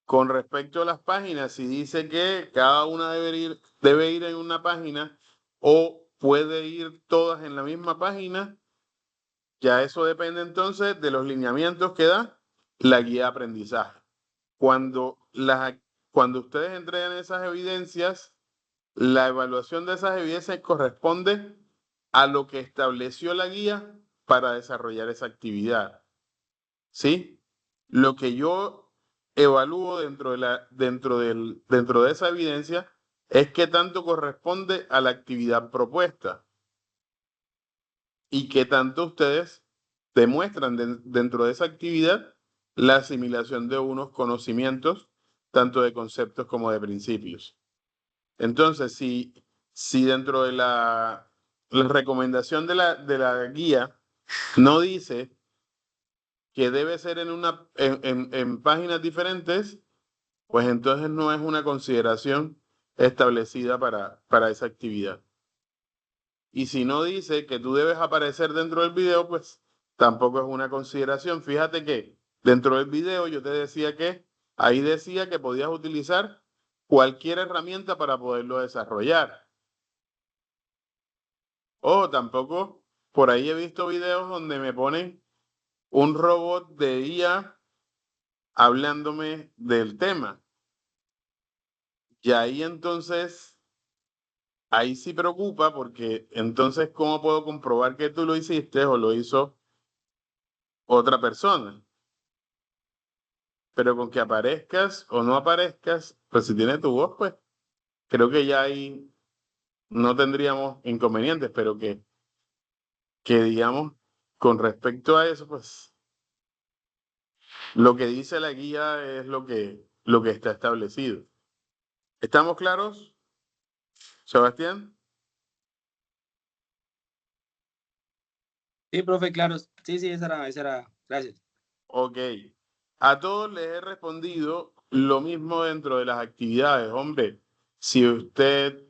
Speaker 1: con respecto a las páginas, si dice que cada una debe ir en una página o puede ir todas en la misma página, ya eso depende entonces de los lineamientos que da la guía de aprendizaje. Cuando ustedes entregan esas evidencias, la evaluación de esas evidencias corresponde a lo que estableció la guía para desarrollar esa actividad. ¿Sí? Lo que yo evalúo dentro de esa evidencia es qué tanto corresponde a la actividad propuesta y qué tanto ustedes demuestran dentro de esa actividad la asimilación de unos conocimientos, tanto de conceptos como de principios. Entonces, si dentro de la recomendación de la guía no dice que debe ser en páginas diferentes, pues entonces no es una consideración establecida para esa actividad. Y si no dice que tú debes aparecer dentro del video, pues tampoco es una consideración. Fíjate que dentro del video yo te decía ahí decía que podías utilizar cualquier herramienta para poderlo desarrollar. O tampoco, por ahí he visto videos donde me ponen un robot de IA hablándome del tema. Y ahí entonces, ahí sí preocupa porque entonces, ¿cómo puedo comprobar que tú lo hiciste o lo hizo otra persona? Pero con que aparezcas o no aparezcas, pues si tiene tu voz, pues creo que ya ahí no tendríamos inconvenientes, pero que digamos, con respecto a eso, pues lo que dice la guía es lo que está establecido. ¿Estamos claros, Sebastián?
Speaker 7: Sí, profe, claro. Sí, esa era. Gracias.
Speaker 1: Ok. A todos les he respondido lo mismo dentro de las actividades. Hombre, si usted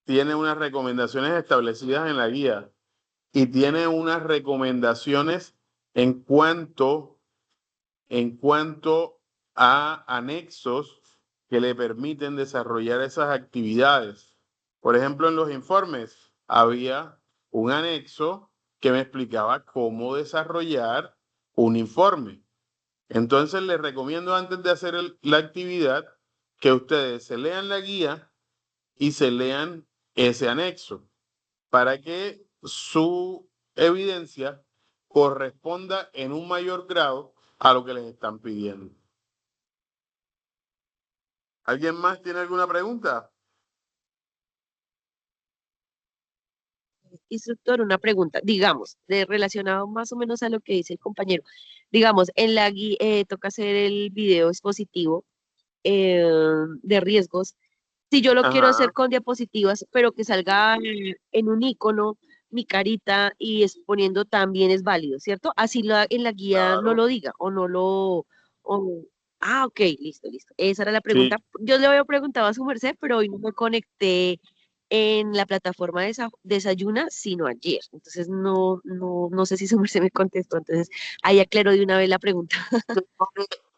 Speaker 1: tiene unas recomendaciones establecidas en la guía y tiene unas recomendaciones en cuanto a anexos que le permiten desarrollar esas actividades. Por ejemplo, en los informes había un anexo que me explicaba cómo desarrollar un informe. Entonces les recomiendo antes de hacer la actividad que ustedes se lean la guía y se lean ese anexo para que su evidencia corresponda en un mayor grado a lo que les están pidiendo. ¿Alguien más tiene alguna pregunta?
Speaker 3: Instructor, una pregunta, digamos, relacionado más o menos a lo que dice el compañero. Digamos, en la guía toca hacer el video expositivo eh, de riesgos. Si yo lo quiero hacer
Speaker 1: Ajá,
Speaker 3: con diapositivas, pero que salga en un icono mi carita y exponiendo también es válido, ¿cierto? Así en la guía no
Speaker 1: claro.
Speaker 3: lo diga o no lo... ok, listo, listo. Esa era la
Speaker 1: Sí,
Speaker 3: pregunta. Yo le había preguntado a su merced, pero hoy no me conecté en la plataforma de Desayuna, sino ayer. Entonces no sé si su merced me contestó. Entonces ahí aclaro de una vez la pregunta.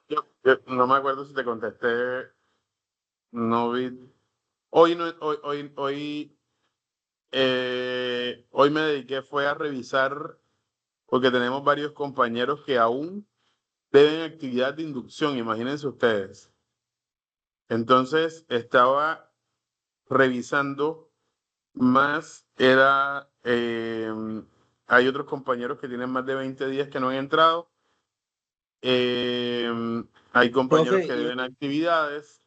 Speaker 1: yo no me acuerdo si te contesté, no vi. Hoy, no, hoy me dediqué fue a revisar, porque tenemos varios compañeros que aún deben actividad de inducción, imagínense ustedes. Entonces estaba revisando más, hay otros compañeros que tienen más de 20 días que no han entrado, hay compañeros
Speaker 7: Profe,
Speaker 1: que
Speaker 7: y
Speaker 1: deben actividades,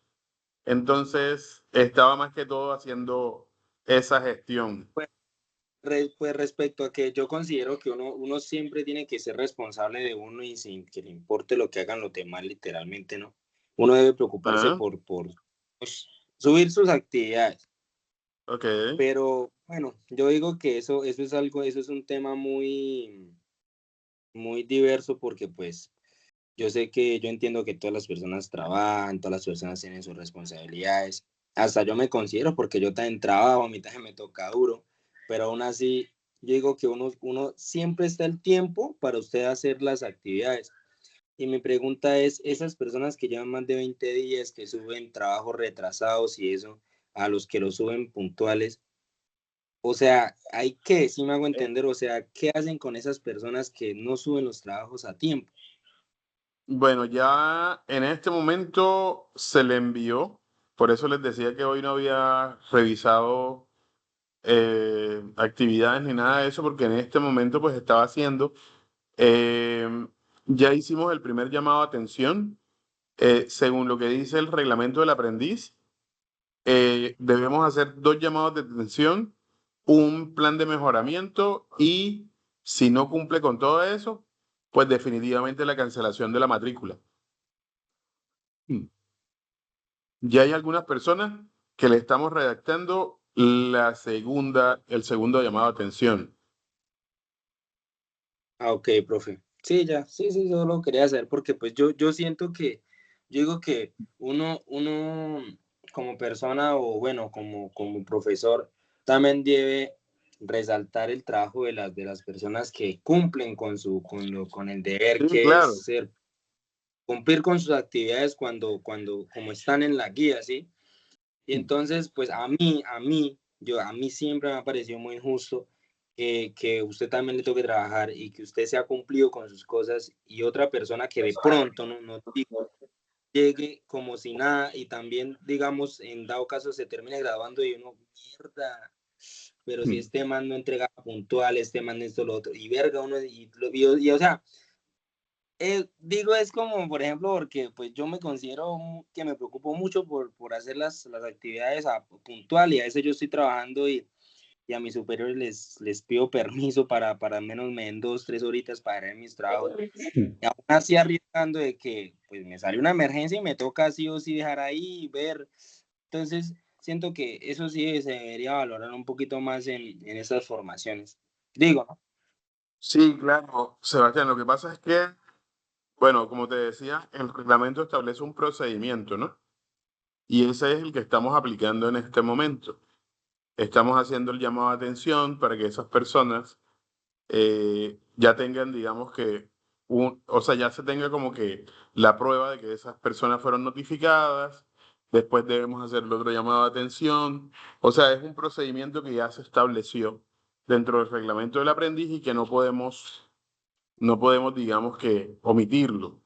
Speaker 1: entonces estaba más que todo haciendo esa gestión.
Speaker 7: pues respecto a que yo considero que uno siempre tiene que ser responsable de uno y sin que le importe lo que hagan los demás, literalmente, ¿no? Uno debe preocuparse
Speaker 1: Ah,
Speaker 7: por pues, subir sus actividades.
Speaker 1: ok.
Speaker 7: Pero bueno, yo digo que eso es algo, eso es un tema muy diverso porque pues yo entiendo que todas las personas trabajan, todas las personas tienen sus responsabilidades. Hasta yo me considero porque yo también trabajo, a mí también me toca duro, pero aún así yo digo que uno siempre está el tiempo para usted hacer las actividades. Y mi pregunta es, esas personas que llevan más de 20 días, que suben trabajos retrasados y eso, a los que lo suben puntuales, o sea, hay que, si me hago entender, o sea, ¿qué hacen con esas personas que no suben los trabajos a tiempo?
Speaker 1: Bueno, ya en este momento se le envió, por eso les decía que hoy no había revisado actividades ni nada de eso, porque en este momento pues estaba haciendo, eh, ya hicimos el primer llamado a atención, según lo que dice el reglamento del aprendiz, debemos hacer 2 llamados de atención, un plan de mejoramiento y si no cumple con todo eso, pues definitivamente la cancelación de la matrícula. Ya hay algunas personas que le estamos redactando el segundo llamado de atención.
Speaker 7: Ah, ok, profe. Sí, ya, sí, yo lo quería hacer porque pues yo siento que, yo digo que uno como persona o bueno, como profesor, también debe resaltar el trabajo de las personas que cumplen con el deber
Speaker 1: Sí,
Speaker 7: que
Speaker 1: claro.
Speaker 7: es cumplir con sus actividades como están en la guía, ¿sí? Y entonces, pues a mí siempre me ha parecido muy injusto que usted también le toque trabajar y que usted se ha cumplido con sus cosas y otra persona que de pronto, no digo, llegue como si nada y también, digamos, en dado caso se termine graduando y uno, mierda, pero si este man no entrega puntual, este man esto, lo otro, y verga, uno, o sea, digo, es como, por ejemplo, porque pues yo me considero que me preocupo mucho por hacer las actividades puntual y a veces yo estoy trabajando y a mis superiores les pido permiso para al menos me den 2, 3 horitas para hacer mis trabajos. Y aún así arriesgando de que pues me sale una emergencia y me toca sí o sí dejar ahí y ver. Entonces, siento que eso sí se debería valorar un poquito más en esas formaciones. Digo, ¿no?
Speaker 1: Sí, claro, Sebastián, lo que pasa es que, bueno, como te decía, el reglamento establece un procedimiento, ¿no? Y ese es el que estamos aplicando en este momento. Estamos haciendo el llamado de atención para que esas personas ya tengan, digamos que, o sea, ya se tenga como que la prueba de que esas personas fueron notificadas. Después debemos hacer el otro llamado de atención. O sea, es un procedimiento que ya se estableció dentro del reglamento del aprendiz y que no podemos, digamos que, omitirlo.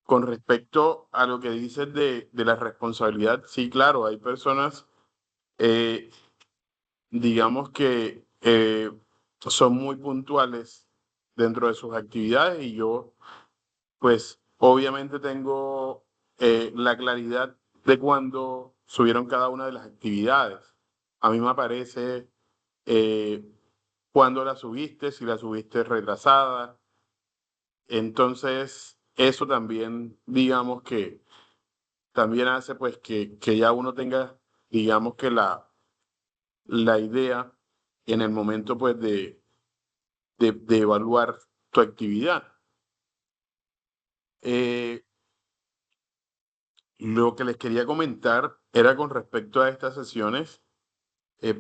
Speaker 1: Con respecto a lo que dices de la responsabilidad, sí, claro, hay personas, eh, digamos que son muy puntuales dentro de sus actividades y yo, pues, obviamente tengo la claridad de cuándo subieron cada una de las actividades. A mí me aparece eh, cuándo la subiste, si la subiste retrasada. Entonces, eso también, digamos que también hace pues que ya uno tenga, digamos que la idea en el momento pues de evaluar tu actividad. Eh, lo que les quería comentar era con respecto a estas sesiones,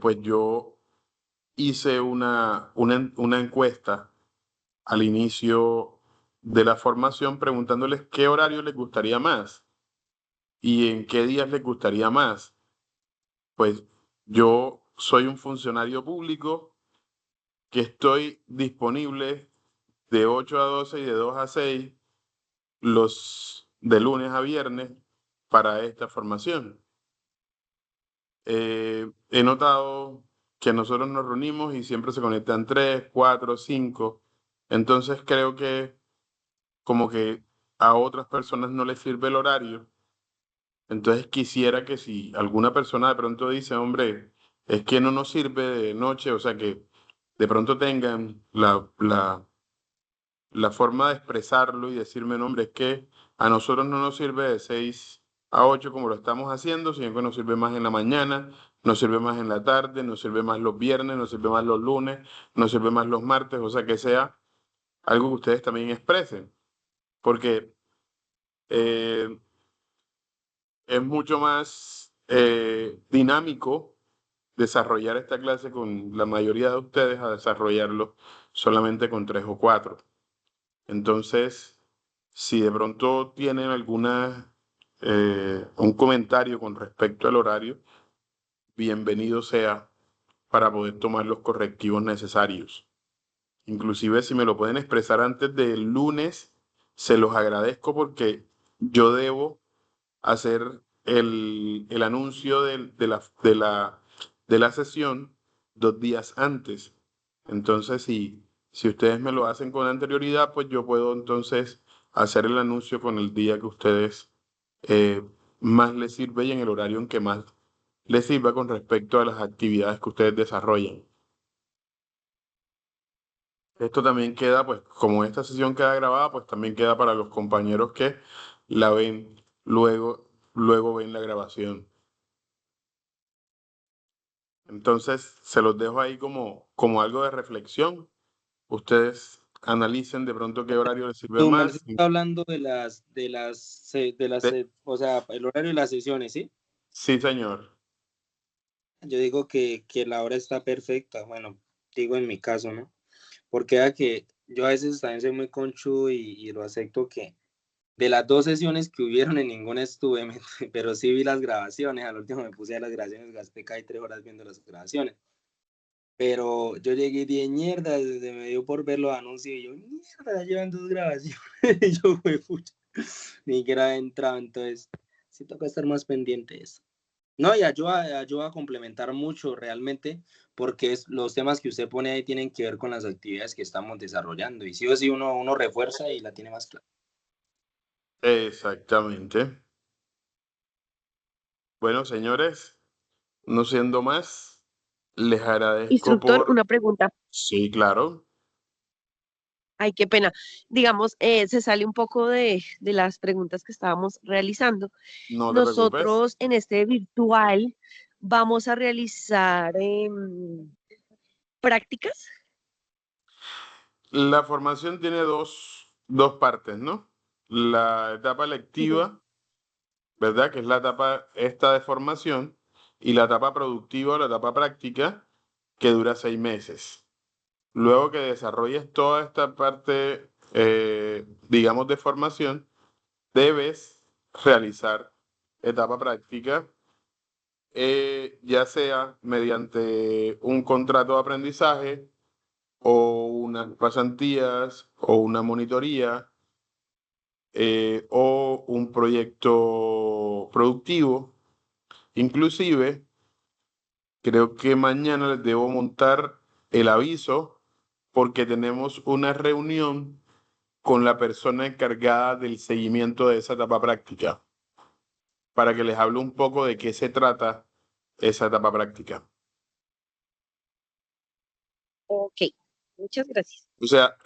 Speaker 1: pues yo hice una encuesta al inicio de la formación preguntándoles qué horario les gustaría más y en qué días les gustaría más. Pues yo soy un funcionario público que estoy disponible de 8 a 12 y de 2 a 6 los de lunes a viernes para esta formación. He notado que nosotros nos reunimos y siempre se conectan 3, 4, 5. Entonces creo que como que a otras personas no les sirve el horario. Entonces quisiera que si alguna persona de pronto dice, hombre, es que no nos sirve de noche, o sea que de pronto tengan la forma de expresarlo y decirme, no, hombre, es que a nosotros no nos sirve de 6 a 8 como lo estamos haciendo, sino que nos sirve más en la mañana, nos sirve más en la tarde, nos sirve más los viernes, nos sirve más los lunes, nos sirve más los martes, o sea que sea algo que ustedes también expresen, porque eh, es mucho más dinámico desarrollar esta clase con la mayoría de ustedes a desarrollarlo solamente con 3 o 4. Entonces, si de pronto tienen un comentario con respecto al horario, bienvenido sea para poder tomar los correctivos necesarios. Inclusive si me lo pueden expresar antes del lunes, se los agradezco porque yo debo hacer el anuncio de la sesión 2 días antes. Entonces, si ustedes me lo hacen con anterioridad, pues yo puedo entonces hacer el anuncio con el día que ustedes eh, más les sirve y en el horario en que más les sirva con respecto a las actividades que ustedes desarrollan. Esto también queda, pues, como esta sesión queda grabada, pues también queda para los compañeros que la ven luego ven la grabación. Entonces, se los dejo ahí como algo de reflexión. Ustedes analicen de pronto qué horario les sirve
Speaker 7: Don Marcelo
Speaker 1: más.
Speaker 7: está hablando
Speaker 1: De-
Speaker 7: o sea, el horario de las sesiones, ¿sí?
Speaker 1: sí, señor.
Speaker 7: Yo digo que la hora está perfecta, bueno, digo en mi caso, ¿no? Porque era que yo a veces también soy muy conchudo y lo acepto que de las 2 sesiones que hubieron en ninguna estuve, pero sí vi las grabaciones, al último me puse a las grabaciones, gasté casi 3 horas viendo las grabaciones. Pero yo llegué y dije, mierda, se me dio por ver los anuncios y yo, mierda, llevan 2 grabaciones. Y yo, fue pucha, ni siquiera he entrado, entonces sí toca estar más pendiente de eso. No, y ayuda a complementar mucho realmente, porque los temas que usted pone ahí tienen que ver con las actividades que estamos desarrollando. Y sí o sí uno refuerza y la tiene más clara.
Speaker 1: Exactamente. Bueno, señores, no siendo más, les agradezco
Speaker 3: Instructor,
Speaker 1: por...
Speaker 3: una pregunta.
Speaker 1: Sí, claro,
Speaker 3: Ay, qué pena. Digamos, se sale un poco de las preguntas que estábamos realizando.
Speaker 1: no te preocupes.
Speaker 3: Nosotros en este virtual vamos a realizar prácticas.
Speaker 1: La formación tiene dos partes, ¿no? La etapa
Speaker 3: Sí, señor.
Speaker 1: lectiva, ¿verdad? Que es la etapa esta de formación, y la etapa productiva o la etapa práctica, que dura 6 meses. luego que desarrolles toda esta parte, digamos, de formación, debes realizar etapa práctica, ya sea mediante un contrato de aprendizaje o unas pasantías o una monitoría o un proyecto productivo. Inclusive, creo que mañana les debo montar el aviso porque tenemos una reunión con la persona encargada del seguimiento de esa etapa práctica para que les hable un poco de qué se trata esa etapa práctica.
Speaker 3: Ok, muchas gracias.
Speaker 1: O sea,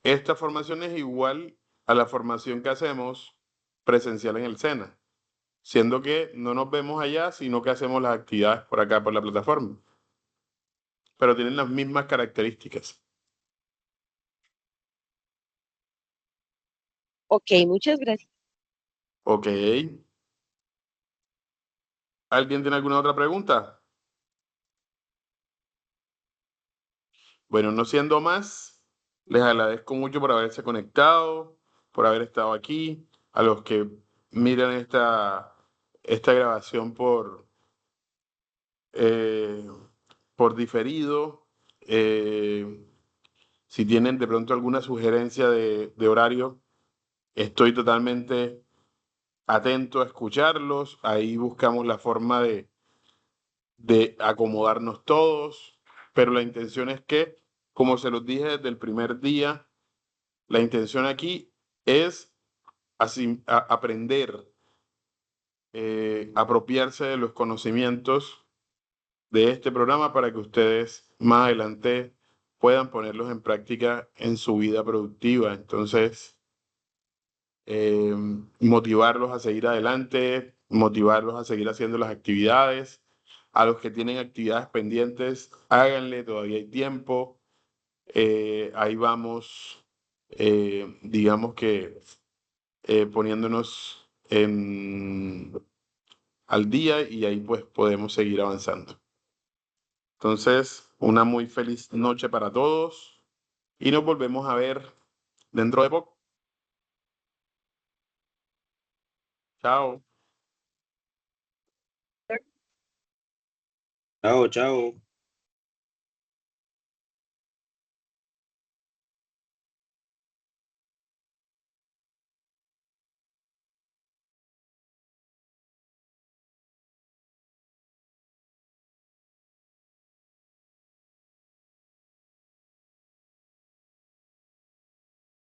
Speaker 1: esta formación es igual a la formación que hacemos presencial en el SENA, siendo que no nos vemos allá, sino que hacemos las actividades por acá, por la plataforma, pero tienen las mismas características.
Speaker 3: Ok, muchas gracias.
Speaker 1: Ok. ¿Alguien tiene alguna otra pregunta? Bueno, no siendo más, les agradezco mucho por haberse conectado, por haber estado aquí, a los que miran esta grabación eh, por diferido. Si tienen de pronto alguna sugerencia de horario, estoy totalmente atento a escucharlos. Ahí buscamos la forma de acomodarnos todos, pero la intención es que, como se los dije desde el primer día, la intención aquí es aprender, apropiarse de los conocimientos de este programa para que ustedes más adelante puedan ponerlos en práctica en su vida productiva. Entonces, motivarlos a seguir adelante, motivarlos a seguir haciendo las actividades. A los que tienen actividades pendientes, háganle, todavía hay tiempo. Ahí vamos, digamos que poniéndonos al día y ahí pues podemos seguir avanzando. Entonces, una muy feliz noche para todos y nos volvemos a ver dentro de poco. Chao.
Speaker 7: Chao, chao.